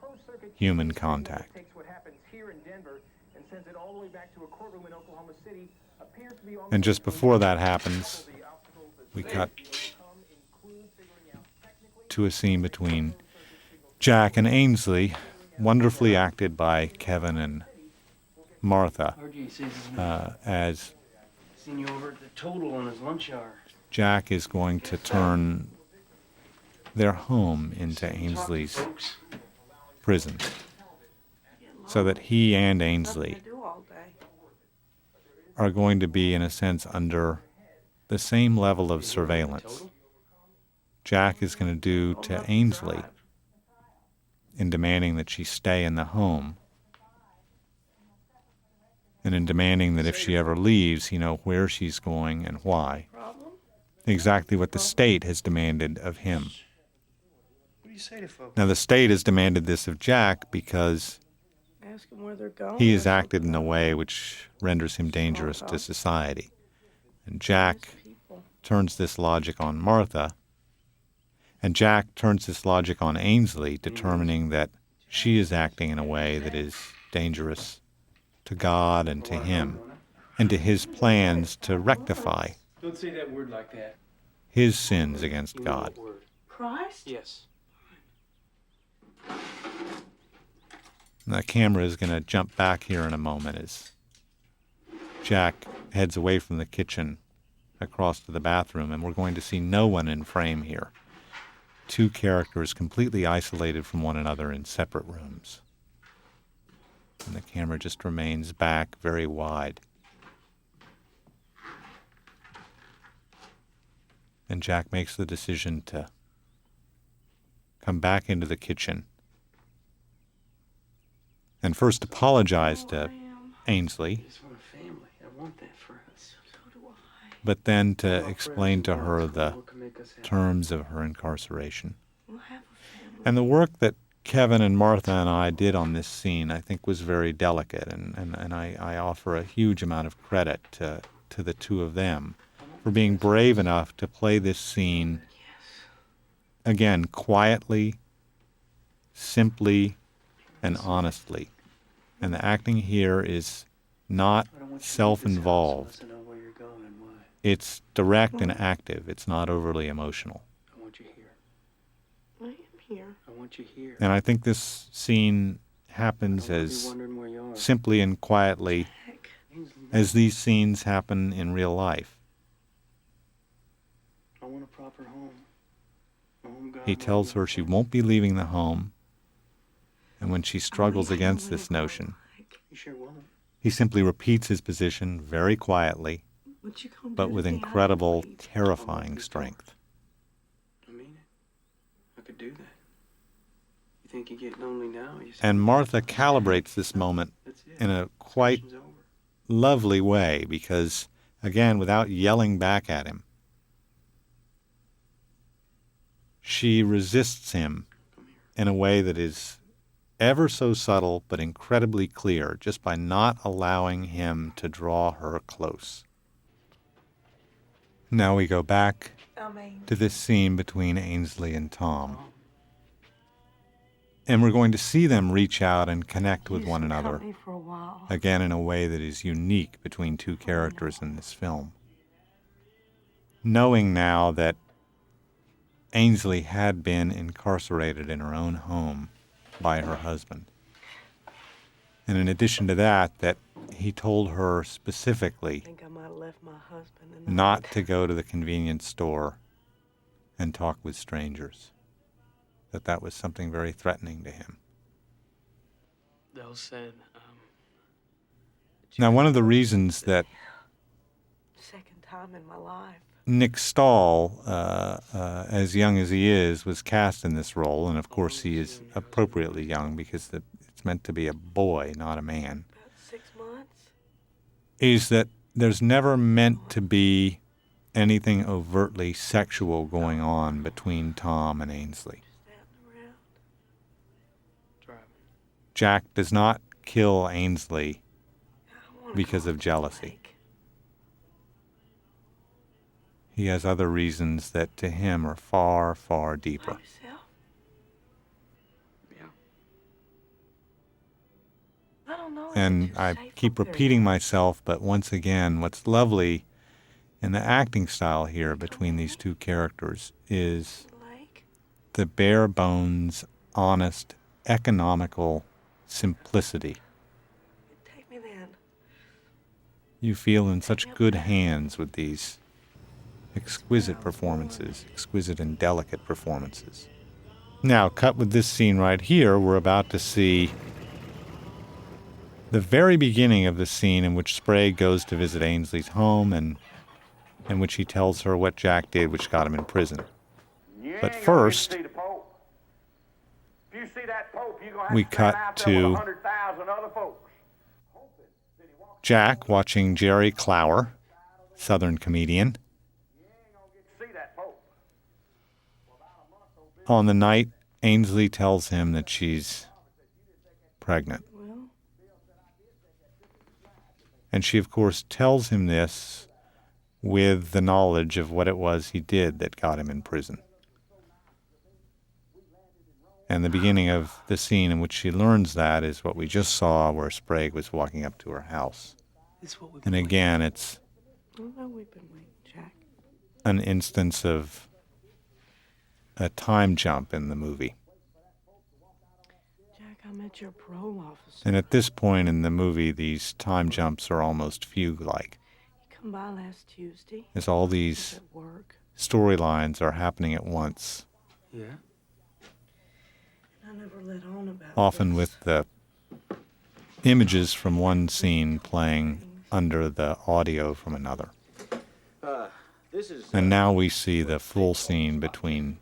human contact. Takes what happens here in Denver and sends it all the way back to a courtroom in Oklahoma City. Appears to be almost And just before that happens, we cut to a scene between Jack and Ainsley, wonderfully acted by Kevin and Martha, RJ says he's as seen you over at the Total on his lunch hour. Jack is going to turn their home into Talk to Ainsley's folks. prison, so that he and Nothing Ainsley to do all day. are going to be, in a sense, under the same level of surveillance Jack is going to do to Ainsley in demanding that she stay in the home, and in demanding that if she ever leaves, he know where she's going and why. Problem? Exactly what the state has demanded of him. What do you say to folks? Now, the state has demanded this of Jack because Ask them where they're going. he has acted in a way which renders him dangerous to society. And Jack People. turns this logic on Martha, and Jack turns this logic on Ainsley, determining that she is acting in a way that is dangerous to God and to him, and to his plans to rectify Don't say that word like that. his sins against God. Christ? Yes. And the camera is going to jump back here in a moment as Jack heads away from the kitchen across to the bathroom, and we're going to see no one in frame here. Two characters completely isolated from one another in separate rooms. And the camera just remains back very wide. And Jack makes the decision to come back into the kitchen and first apologize to Ainsley, I just want a family. I want that for us. So do I. but then to explain to her the What can make us happy? terms of her incarceration. We'll have a family. And the work that Kevin and Martha and I did on this scene, I think, was very delicate, and I offer a huge amount of credit to the two of them for being brave enough to play this scene, again, quietly, simply, and honestly. And the acting here is not I don't want you to leave this house self-involved. unless I know where you're going and why. It's direct and active. It's not overly emotional. I want you here. I am here. I want you here. And I think this scene I happens don't want you as wondering where you are. simply and quietly Heck. Ainsley, as these scenes happen in real life. I want a proper home. A home God He tells her she won't be leaving the home, and when she struggles against this notion, You sure won't. he simply repeats his position very quietly, What you gonna but do with to me? I incredible, don't believe. terrifying strength. I mean it. I could do that. You think you get lonely now? You And Martha calibrates this moment That's it. in a quite Session's over. lovely way because, again, without yelling back at him, she resists him in a way that is ever so subtle but incredibly clear, just by not allowing him to draw her close. Now we go back to this scene between Ainsley and Tom. And we're going to see them reach out and connect with one another, For a while. again in a way that is unique between two characters in this film. Knowing now that Ainsley had been incarcerated in her own home by her husband. And in addition to that, that he told her specifically I think I might have left my husband in the not to go to the convenience store and talk with strangers. That was something very threatening to him. They'll said, Now, one of the reasons that second time in my life. Nick Stahl, as young as he is, was cast in this role, and of course he is appropriately young because it's meant to be a boy, not a man, About 6 months. is that there's never meant to be anything overtly sexual going on between Tom and Ainsley. Standing around. driving. Jack does not kill Ainsley I wanna because go of to the jealousy. lake. He has other reasons that to him are far, far By deeper. yourself? Yeah. I don't know. Is And it too I safe keep up there repeating yet? myself, but once again, what's lovely in the acting style here between these two characters is Lake? the bare bones, honest, economical simplicity. Take me then. You feel in such good hands with these exquisite performances, exquisite and delicate performances. Now, cut with this scene right here, we're about to see the very beginning of the scene in which Sprague goes to visit Ainsley's home and in which he tells her what Jack did, which got him in prison. But first, If you see that Pope, you're gonna have we to stand cut out there with to 100,000 other folks. Jack watching Jerry Clower, Southern comedian, See that Pope. on the night Ainsley tells him that she's pregnant. Well, And she, of course, tells him this with the knowledge of what it was he did that got him in prison. And the beginning of the scene in which she learns that is what we just saw, where Sprague was walking up to her house. It's what we've And been again, it's I don't know. We've been waiting, Jack. an instance of a time jump in the movie. Jack, I met your parole officer. And at this point in the movie, these time jumps are almost fugue-like, He come by last Tuesday. as all He's these at work. storylines are happening at once, Yeah. And I never let on about often this. with the images from one scene playing under the audio from another. This is And now we see the full scene between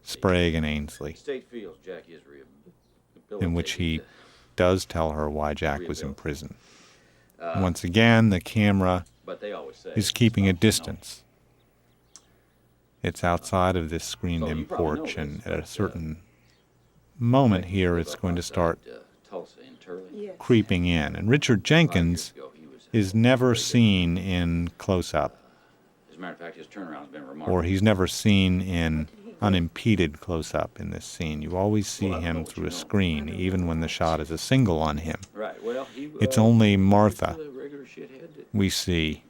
Sprague and Ainsley, State feels Jack is in which he does tell her why Jack was in prison. Uh, Once again, the camera but they always say is keeping a distance. It's outside of this screened-in porch, and at a certain moment here, it's going to start Tulsa in Turley. Yes. creeping in. And Richard Jenkins is never seen in close-up, As a matter of fact, his turnaround's been remarkable. or he's never seen in unimpeded close-up in this scene. You always see him through a screen, even when the shot is a single on him. Right. Well, he. It's only Martha he's a regular shithead that- we see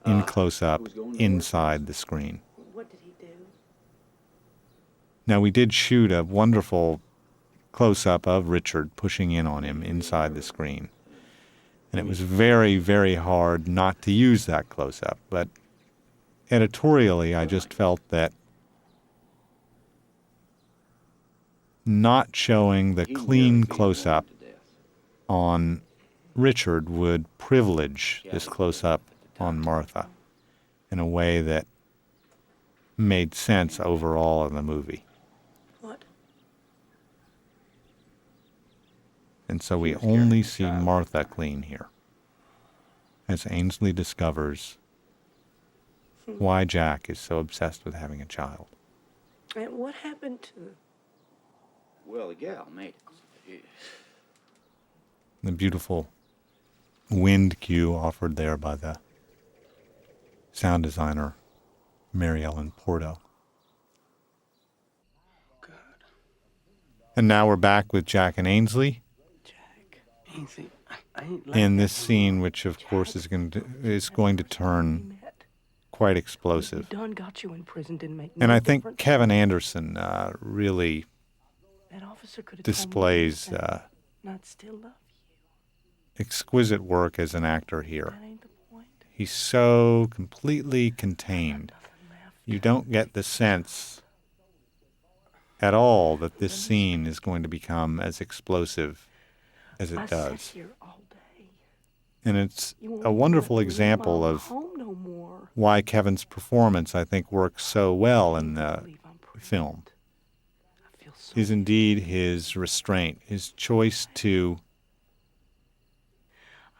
in close-up inside the screen. What did he do? Now, we did shoot a wonderful close-up of Richard pushing in on him inside the screen. And it was very, very hard not to use that close-up. But editorially, I just felt that not showing the he clean nearly beat close-up Warren to death. on Richard would privilege this close-up on Martha in a way that made sense overall in the movie. What? And so we only see Martha clean here, as Ainsley discovers why Jack is so obsessed with having a child. And what happened to... Well, the gal made it. The beautiful wind cue offered there by the sound designer, Mary Ellen Porto. And now we're back with Jack and Ainsley Ainsley, I ain't like in that this no scene, more. which of course is going to turn quite explosive. Done got you in prison, didn't make And no I think difference. Kevin Anderson really That officer could have displays told me not still love you. exquisite work as an actor here. That ain't the point. He's so completely contained. Nothing left. You don't get the sense at all that this scene is going to become as explosive as it I does. sat here all day. And it's You won't a wonderful let me example leave my of home no more. why Kevin's performance, I think, works so well in the Believe I'm pregnant. film. I feel so Is indeed his restraint, his choice to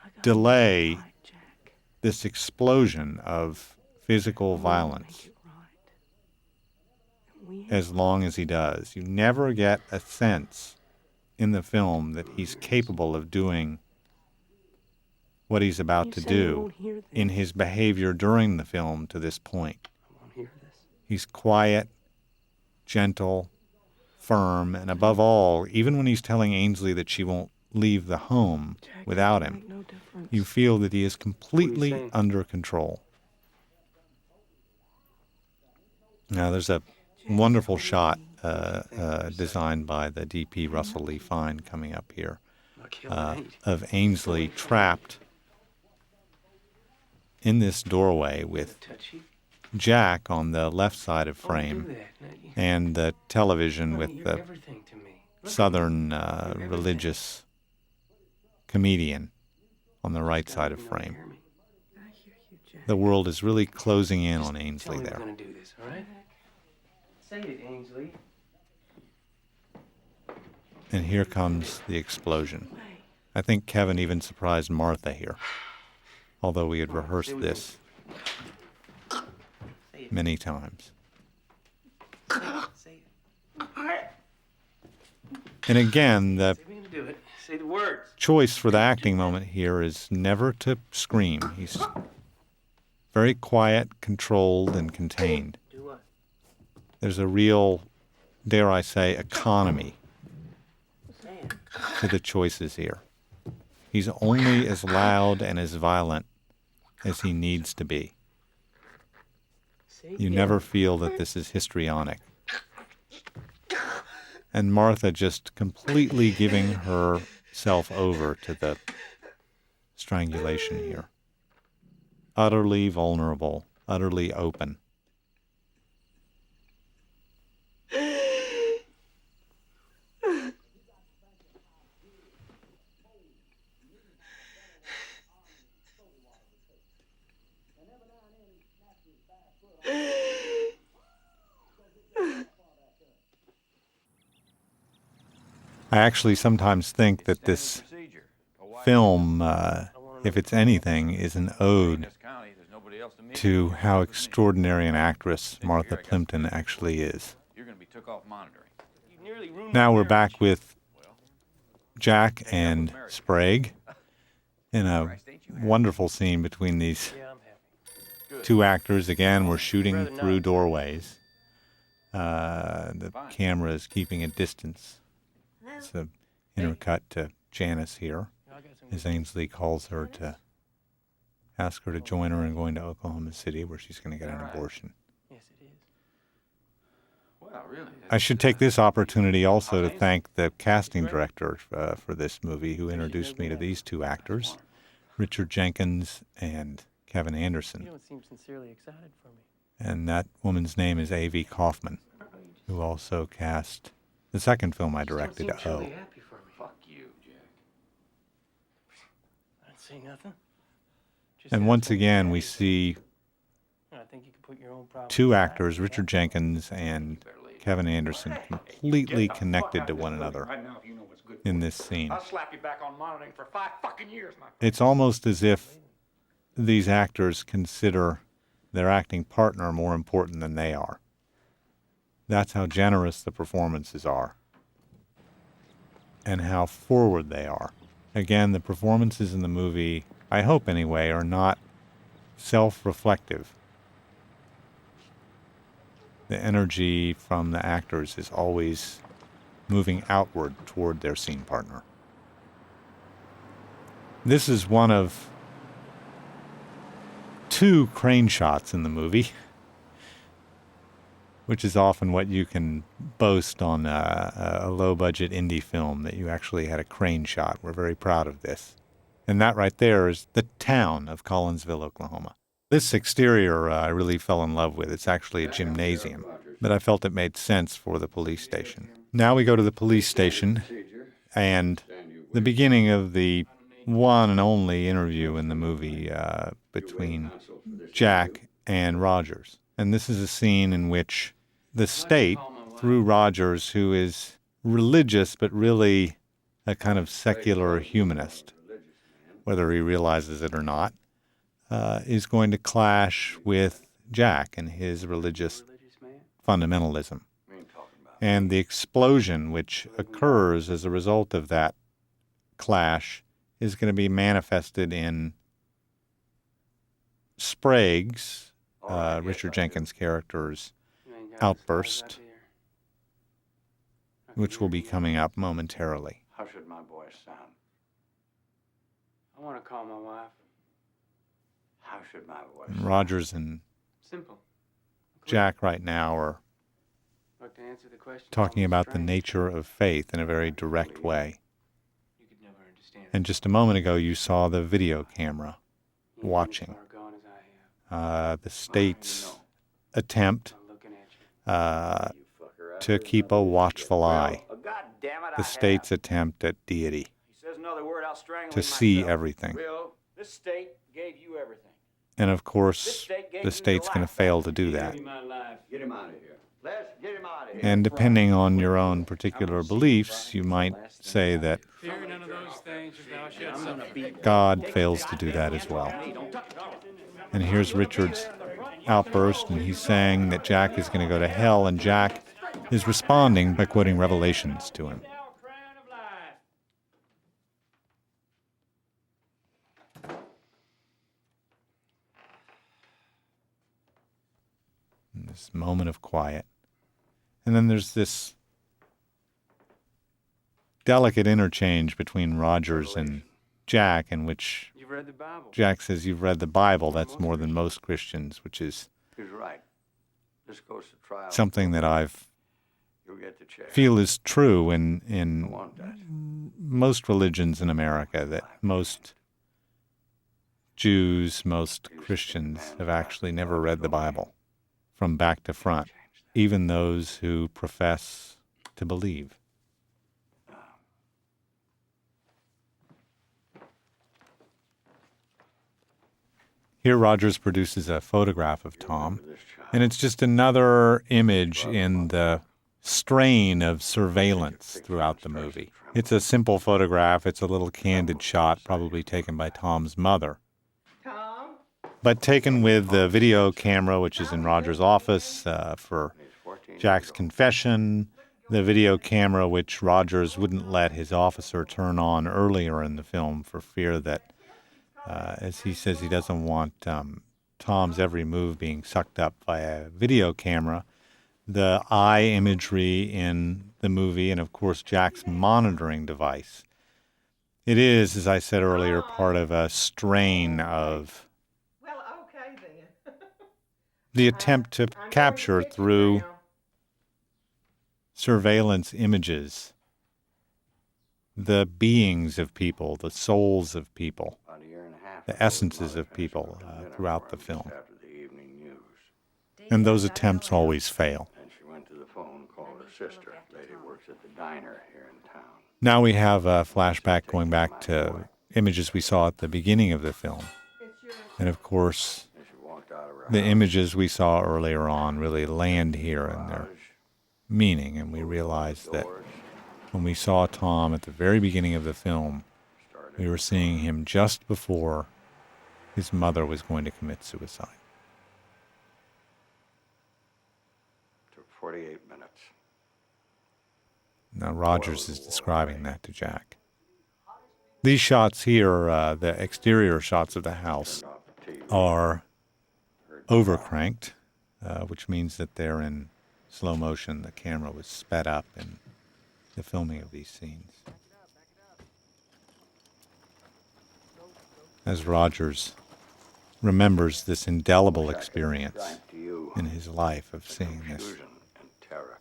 I got delay it right, Jack. this explosion of physical We'll violence make it right. We as long as he does. You never get a sense in the film that he's capable of doing what he's about You to say you do won't hear in this. his behavior during the film to this point. I won't hear this. He's quiet, gentle, firm, and above all, even when he's telling Ainsley that she won't leave the home Jack, without it him, make no difference. you feel that he is completely saying? under control. Now, there's a wonderful shot designed by the DP Russell Lee Fine coming up here Like hell it ain't. of Ainsley trapped in this doorway with Touchy. Jack on the left side of Don't do frame that. Now, you- and the television honey, with you're the everything to me. Look at southern you. You're everything. religious comedian on the right Tell side me of you don't frame. hear me. I hear you, Jack. The world is really closing in on Tell Ainsley me we're there. gonna do this, all right? Say it, Ainsley. And here comes the explosion. Wait. I think Kevin even surprised Martha here, although we had rehearsed this Say it. many times. Say it. And again, the Say we're gonna do it. Say the words. choice for the acting moment here is never to scream. He's very quiet, controlled, and contained. Do what? There's a real, dare I say, economy Say it. to the choices here. He's only as loud and as violent as he needs to be. Say You it. never feel that this is histrionic. And Martha just completely giving herself over to the strangulation here. Utterly vulnerable, utterly open. I actually sometimes think that this Procedure. film, if it's anything, is an ode to how extraordinary an actress Martha Plimpton actually is. You're going to be took off monitoring. You nearly ruined Now my we're back marriage. with Jack and Sprague in a wonderful scene between these Yeah, I'm happy. two actors. Again, we're shooting Rather through not. doorways. The camera is keeping a distance. It's an intercut to Janice here I got some as Ainsley calls her to ask her to join her in going to Oklahoma City where she's going to get an abortion. Yes, it is. Well, really. I should take this opportunity also to thank the casting director for this movie who introduced me to these two actors, Richard Jenkins and Kevin You Anderson. don't seem sincerely excited for me. And that woman's name is A.V. Kaufman, who also cast the second film I You don't directed, seem truly O. happy for me. Fuck you, Jack. I didn't say nothing. Just And said once I told you again, that. we see I think you can put your own problems two aside. actors, Richard Jenkins and Kevin Anderson, completely connected to one another Right now, if you know what's good. in this scene. I'll slap you back on monitoring for 5 fucking years, my friend. It's almost as if these actors consider their acting partner more important than they are. That's how generous the performances are and how forward they are. Again, the performances in the movie, I hope anyway, are not self-reflective. The energy from the actors is always moving outward toward their scene partner. This is one of 2 crane shots in the movie, which is often what you can boast on a low-budget indie film, that you actually had a crane shot. We're very proud of this. And that right there is the town of Collinsville, Oklahoma. This exterior I really fell in love with. It's actually a gymnasium, but I felt it made sense for the police station. Now we go to the police station and the beginning of the one and only interview in the movie between Jack and Rogers. And this is a scene in which the state, through Rogers, who is religious but really a kind of secular humanist, whether he realizes it or not, is going to clash with Jack and his religious fundamentalism. And the explosion which occurs as a result of that clash is going to be manifested in Sprague's, Richard Jenkins' character's outburst, which will be coming up momentarily. How should my voice sound? I want to call my wife. How should my voice And sound? Rogers and Simple. Jack right now are Like to answer the question. talking almost about the strange. nature of faith in a very direct way. You could never understand. And just a moment ago, you saw the video camera You watching. as far gone as I have. The state's attempt I'm looking at you. to keep a watchful eye, God damn it, the state's attempt at deity, He says another word, I'll strangle to him see myself. everything. Will, this state gave you everything. And of course, the state's going to fail to do that. My life. Get him out of here. Les, get him out of here. And depending on your own particular beliefs, you might say that Fear none of those things, or thou shalt suffer. God fails to do that as well. And here's Richard's outburst, and he's saying that Jack is going to go to hell, and Jack is responding by quoting Revelations to him. Thou crown of life. In this moment of quiet. And then there's this delicate interchange between Rogers and Jack, in which You've read the Bible. Jack says, "You've read the Bible. That's more than most Christians," which is He's right. This goes to trial. something that I've You'll get the chair. feel is true I in want that. most religions in America, that most Jews, most Christians have actually never read the Bible from back to front, even those who profess to believe. Here Rogers produces a photograph of Tom, and it's just another image in the strain of surveillance throughout the movie. It's a simple photograph. It's a little candid shot, probably taken by Tom's mother, Tom? but taken with the video camera, which is in Rogers' office for Jack's confession, the video camera which Rogers wouldn't let his officer turn on earlier in the film for fear that, as he says, he doesn't want Tom's every move being sucked up by a video camera. The eye imagery in the movie, and of course Jack's monitoring device. It is, as I said earlier, part of a strain of Well, okay then. the attempt to I'm going capture get you through now. surveillance images the beings of people, the souls of people, About a year and a half the ago, essences Mother of people had some dinner throughout for the him film. just after the evening news. And those attempts always fail. And she went to the phone, called her sister. Lady works at the diner here in town. Now we have a flashback going back to images we saw at the beginning of the film. It's yours. And of course, And she walked out of her the house. images we saw earlier on really land here in their meaning, and we realize that Doors when we saw Tom at the very beginning of the film, started. we were seeing him just before his mother was going to commit suicide. Took 48 minutes. minutes. Now, Rogers is describing that to Jack. These shots here, the exterior shots of the house, Turned off the TV. are Heard overcranked, which means that they're in slow motion. The camera was sped up in the filming of these scenes. As Rogers remembers this indelible experience Describe to you in his life of seeing this confusion and terror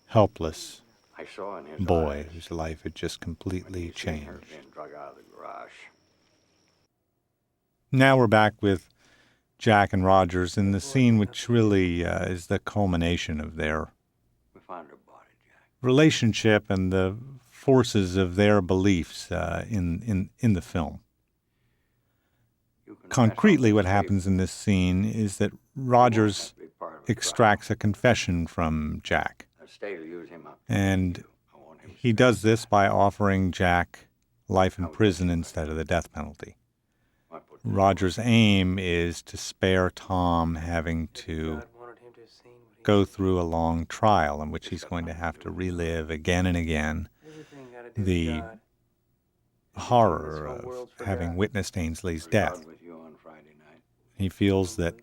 helpless I saw in his boy eyes whose life had just when completely he seen her changed. being drug out of the garage. Now we're back with Jack and Rogers in the scene which really is the culmination of their We found her body, Jack. relationship and the forces of their beliefs in the film. You confess Concretely, on what this happens in this scene is that tape. You Rogers won't have to be part of the extracts a confession from Jack. trial. State will use him up. And I want him he spared. does this by offering Jack life in prison instead of the death penalty. What would Rogers' aim is to spare Tom having to God wanted him to have seen what he go through a long trial in which he's going to have to relive again and again everything got to do the with God. horror This whole world's of for having God. witnessed Ainsley's was death. out with you on Friday night? He feels that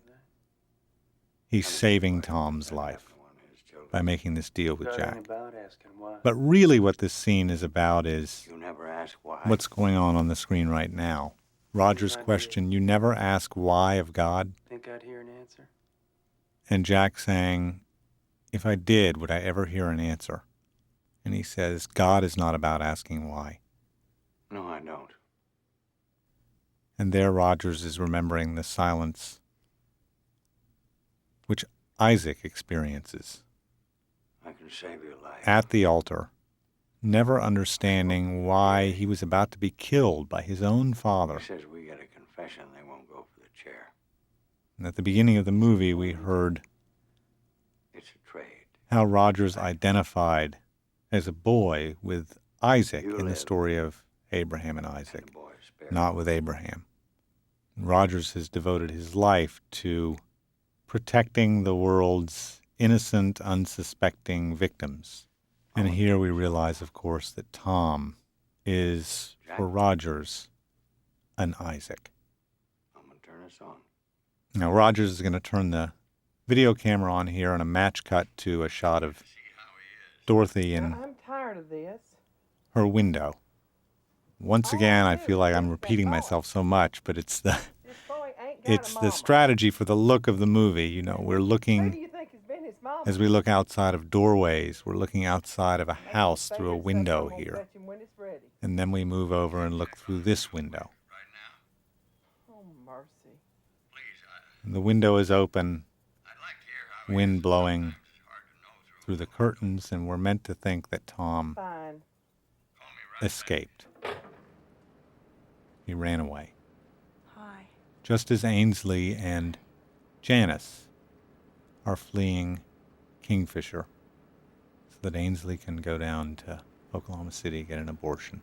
he's saving Tom's I life don't want his children. by making this deal with God ain't Jack. about asking why. But really what this scene is about is You never ask why. what's going on the screen right now. Roger's question, "You never ask why of God?" Think I'd hear an answer? And Jack saying, "If I did, would I ever hear an answer?" And he says, "God is not about asking why." No, I don't. And there Rogers is remembering the silence which Isaac experiences I can save your life. at the altar, never understanding why he was about to be killed by his own father. He says we get a confession, they won't go for the chair. And at the beginning of the movie, we heard It's a trade. how Rogers identified as a boy with Isaac You in the live. story of Abraham and And Isaac, the boy is spared. not with Abraham. Rogers has devoted his life to protecting the world's innocent, unsuspecting victims. And here we realize, of course, that Tom is, for Rogers, an Isaac. I'm going to turn this on. Now, Rogers is going to turn the video camera on here and a match cut to a shot of Dorothy in I'm tired of this. her window. Once again, I feel like I'm repeating myself so much, but it's the This boy ain't got it's a the mama. strategy for the look of the movie. You know, we're Who do looking you think has been his mama? as we look outside of doorways, we're looking outside of a house Say through a yourself, window I'm gonna here. fetch him when it's ready. And then we move over and look through this window. Oh, mercy. And the window is open, wind blowing through the curtains, and we're meant to think that Tom Fine. escaped. He ran away. Hi. Just as Ainsley and Janice are fleeing Kingfisher so that Ainsley can go down to Oklahoma City, get an abortion.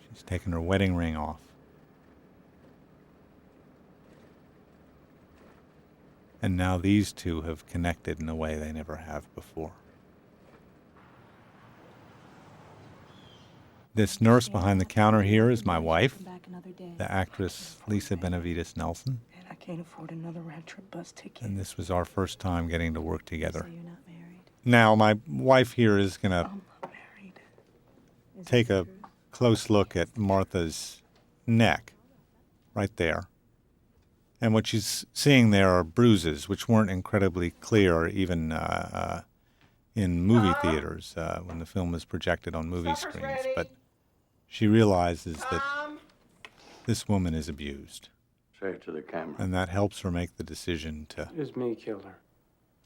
She's taken her wedding ring off. And now these two have connected in a way they never have before. This nurse behind the counter here is my wife, the actress Lisa Benavides Nelson. And I can't afford another round trip bus ticket. And this was our first time getting to work together. So you're not married? Now, my wife here is going to I'm not married. Is take this a true? close look at Martha's neck, right there. And what she's seeing there are bruises, which weren't incredibly clear even in movie theaters when the film was projected on movie Supper's screens. ready. But she realizes that Tom, this woman is abused, Say it to the camera. and that helps her make the decision to It was me killed her.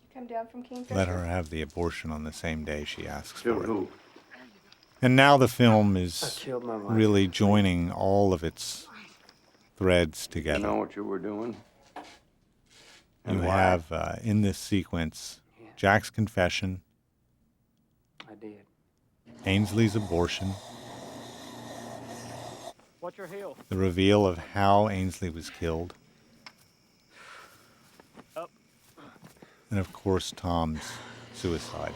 You come down from Kingfisher? let her have the abortion on the same day she asks To for it. who? And now the film I is killed my wife. really joining all of its threads You together. know what you were doing? And You why? have in this sequence Jack's confession, I did. Ainsley's abortion, Watch your heel. the reveal of how Ainsley was killed, Up. and of course Tom's suicide.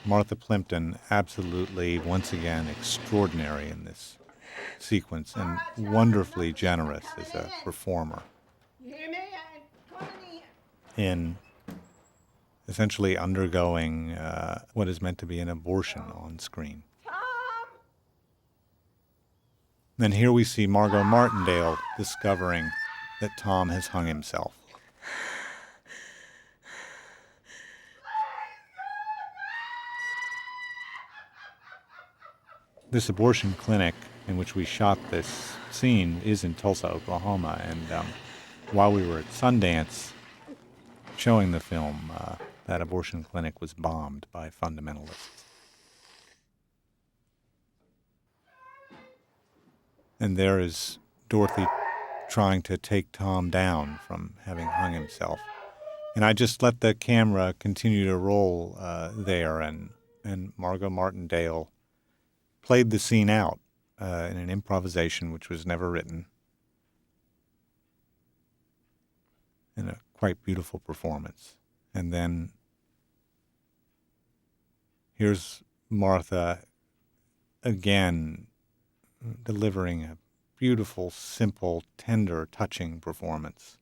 Martha Plimpton, absolutely, once again, extraordinary in this sequence and wonderfully generous as a performer You hear me? I'm coming in essentially undergoing what is meant to be an abortion on screen. Tom! Then here we see Margot Martindale discovering that Tom has hung himself. This abortion clinic in which we shot this scene is in Tulsa, Oklahoma, and while we were at Sundance showing the film, that abortion clinic was bombed by fundamentalists. And there is Dorothy trying to take Tom down from having hung himself. And I just let the camera continue to roll there, and Margot Martindale played the scene out in an improvisation which was never written, in a quite beautiful performance. And then here's Martha again delivering a beautiful, simple, tender, touching performance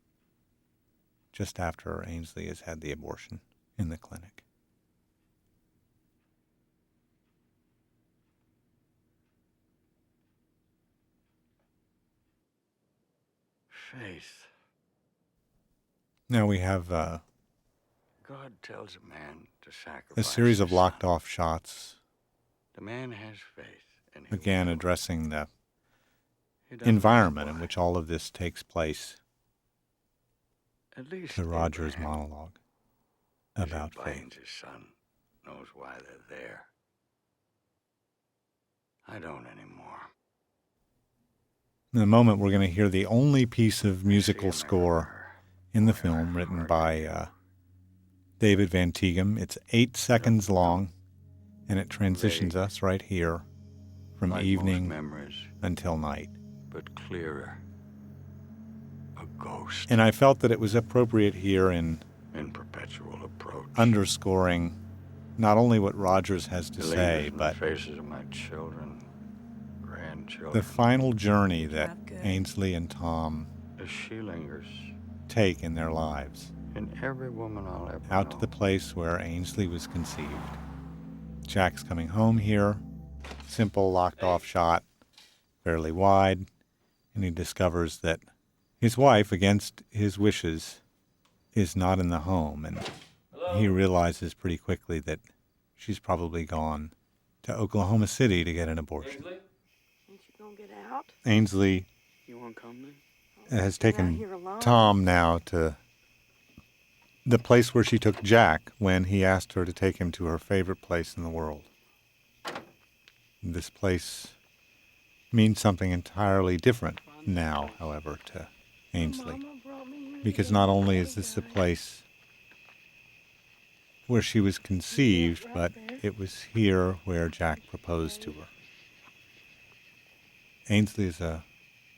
just after Ainsley has had the abortion in the clinic. Faith. Now we have God tells a man to sacrifice a series of his locked son. off shots, The man has faith. And he again will. addressing the He doesn't environment in why. which all of this takes place, At least to Roger's Abraham, monologue as he about faith. binds his son, knows why they're there. I don't anymore. In a moment, we're going to hear the only piece of musical See him score everywhere. in the film written by David Van Tighem. It's 8 seconds long, and it transitions us right here from Like most evening memories, until night. but clearer. A ghost And I felt that it was appropriate here in in perpetual approach. underscoring not only what Rogers has to It lingers say, in but the faces of my children, grandchildren. the final journey that Ainsley and Tom As she lingers take in their lives, in every woman I'll ever out to know. the place where Ainsley was conceived. Jack's coming home here, simple locked-off shot, fairly wide, and he discovers that his wife, against his wishes, is not in the home, and he realizes pretty quickly that she's probably gone to Oklahoma City to get an abortion. Ain't you gonna get out? Ainsley You want to come then? has You're out taken here alone? Tom now to the place where she took Jack when he asked her to take him to her favorite place in the world. This place means something entirely different now, however, to Ainsley. Mama brought me here Because to not get only out is this the here. place where she was conceived, but it was here where Jack proposed to her. Ainsley is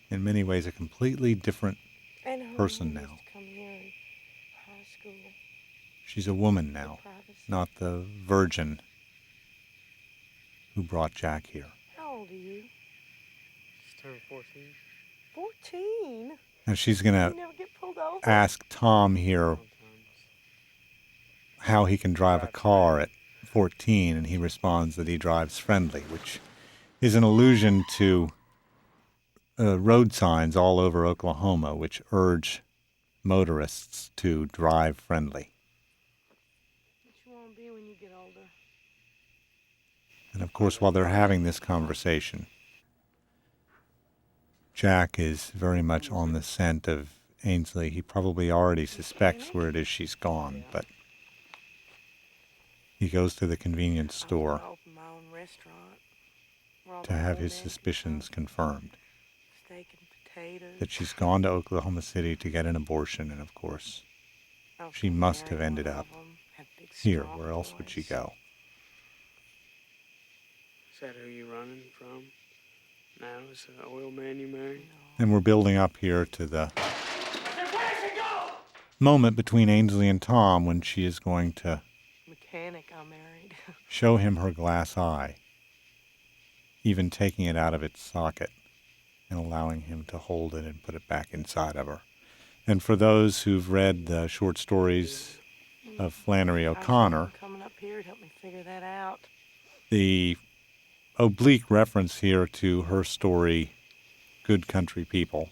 in many ways, a completely different And her person used now. to come here in high school. She's a woman now, Privacy. not the virgin who brought Jack here. How old are you? Just turned 14. 14? And she's You going to never get pulled over? ask Tom here Sometimes. how he can drive a car at 14, and he responds that he drives friendly, which is an allusion to road signs all over Oklahoma, which urge motorists to drive friendly. What you want to be when you get older? And of course, while they're having this conversation, Jack is very much on the scent of Ainsley. He probably already suspects where it is she's gone, but he goes to the convenience store I open my own restaurant. where all to the have women his suspicions confirmed steak and potatoes. that she's gone to Oklahoma City to get an abortion, and of course, I was she gonna must marry have ended one of up them, had big, here. strong Where else would she voice. go? Is that who you running from? Now is the oil man you married? And we're building up here to the moment between Ainsley and Tom when she is going to mechanic I married. show him her glass eye, even taking it out of its socket and allowing him to hold it and put it back inside of her. And for those who've read the short stories of Flannery O'Connor, Coming up here to help me figure that out. the oblique reference here to her story, Good Country People,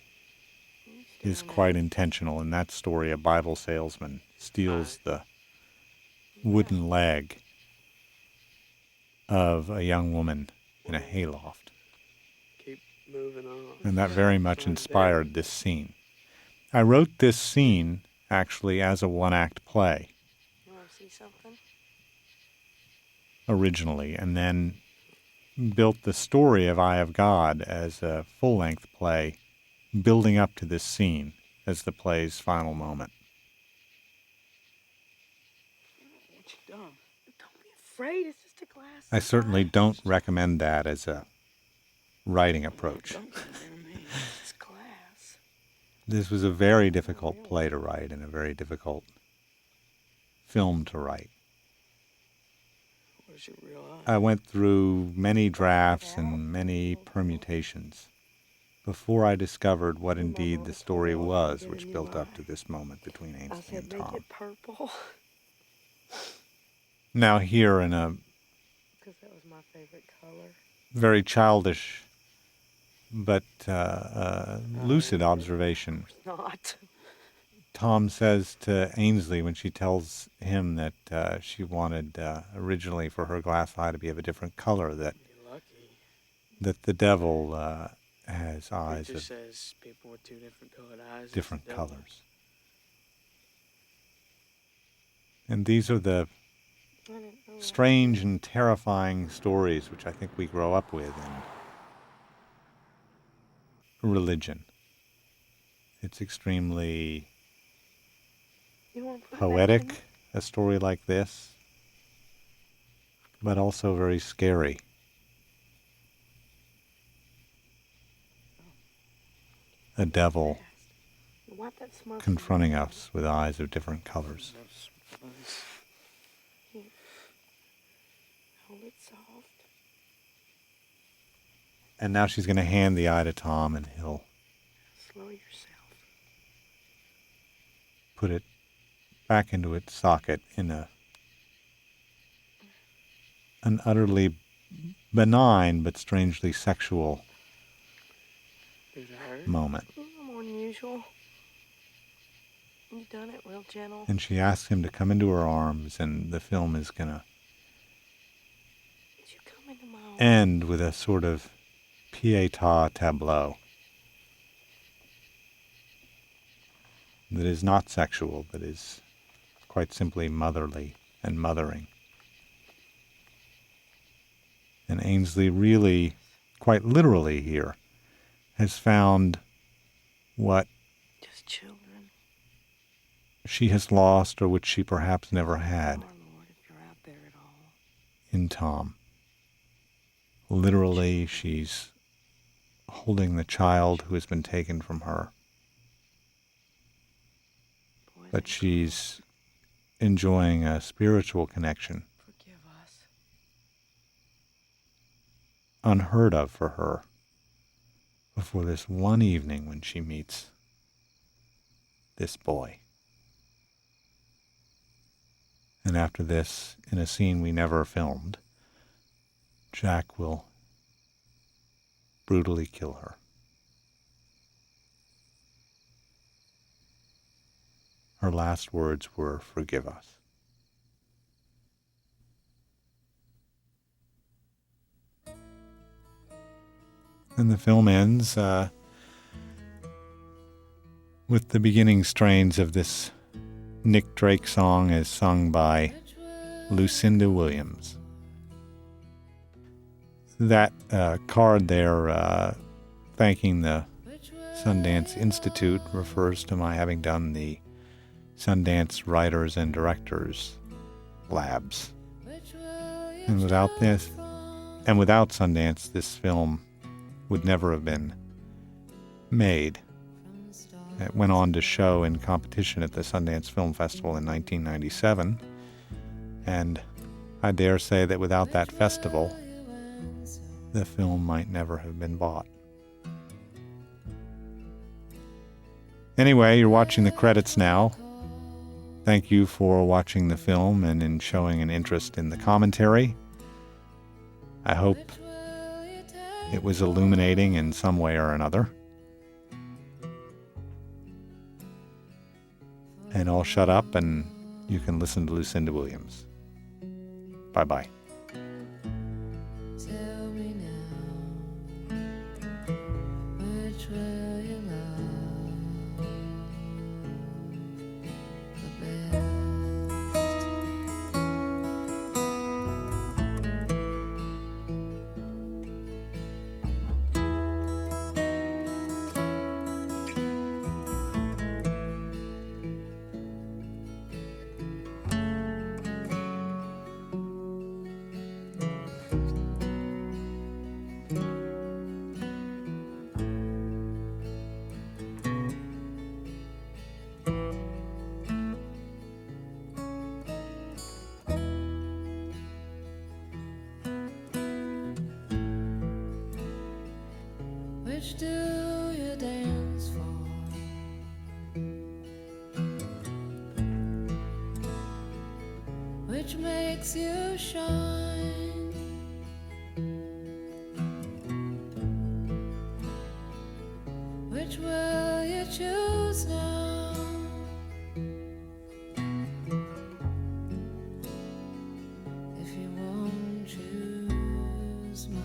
is quite intentional. In that story, a Bible salesman steals the wooden leg of a young woman in a hayloft. Keep moving on. And that very much inspired this scene. I wrote this scene, actually, as a one-act play You want to see something? originally, and then built the story of Eye of God as a full-length play, building up to this scene as the play's final moment. What you done? Don't be afraid. It's just a glass. I certainly don't recommend that as a writing approach. It's glass. This was a very difficult play to write and a very difficult film to write. Where's your real eye? I went through many drafts and many permutations before I discovered what indeed the story was, which built up to this moment between I Ainsley said and make Tom. it purple. Now here in a Because that was my favorite color. very childish but lucid observation, Not. Tom says to Ainsley when she tells him that she wanted originally for her glass eye to be of a different color, that You're lucky. that the devil has eyes Picture of says people with two different colored eyes. different It's the devil. colors. And these are the I didn't know that. strange and terrifying stories which I think we grow up with in religion. It's extremely You want to put it back in poetic, there? a story like this, but also very scary. A devil You wipe that smoke confronting us with eyes of different colors. Hold it soft. And now she's going to hand the eye to Tom, and he'll Slow yourself. put it back into its socket in an utterly benign but strangely sexual Does it hurt? moment. More than usual. You've done it real gentle. And she asks him to come into her arms, and the film is going to Did you come into my arms? end with a sort of pietà tableau that is not sexual, but is quite simply motherly and mothering. And Ainsley really, quite literally here, has found what Just children. she has lost, or which she perhaps never had, Our Lord, if you're out there at all. in Tom. Literally, she's holding the child who has been taken from her, Boys but and she's enjoying a spiritual connection girls, forgive us. unheard of for her before this one evening when she meets this boy. And after this, in a scene we never filmed, Jack will brutally kill her. Her last words were, "Forgive us." And the film ends with the beginning strains of this Nick Drake song as sung by Lucinda Williams. That card there thanking the Sundance Institute refers to my having done the Sundance Writers and Directors Labs. And without this, and without Sundance, this film would never have been made. It went on to show in competition at the Sundance Film Festival in 1997 And I dare say that without that festival, the film might never have been bought. Anyway, you're watching the credits now. Thank you for watching the film and in showing an interest in the commentary. I hope it was illuminating in some way or another. And I'll shut up and you can listen to Lucinda Williams. Bye-bye. Tell me now, which will you love the best? Which do you dance for? Which makes you shine? Which will you choose now? If you won't choose mine,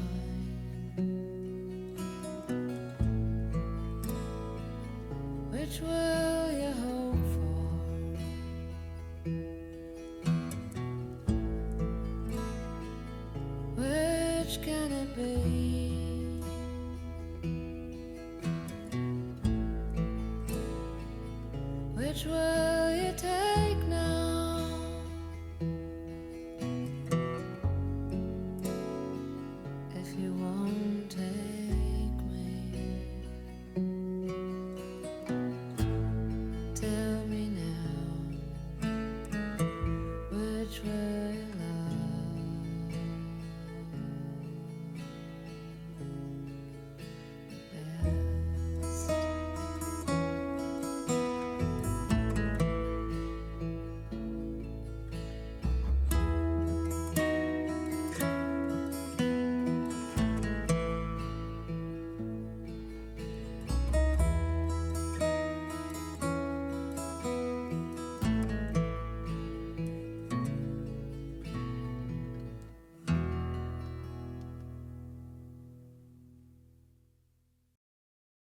which will you hope for? Which can it be? Which will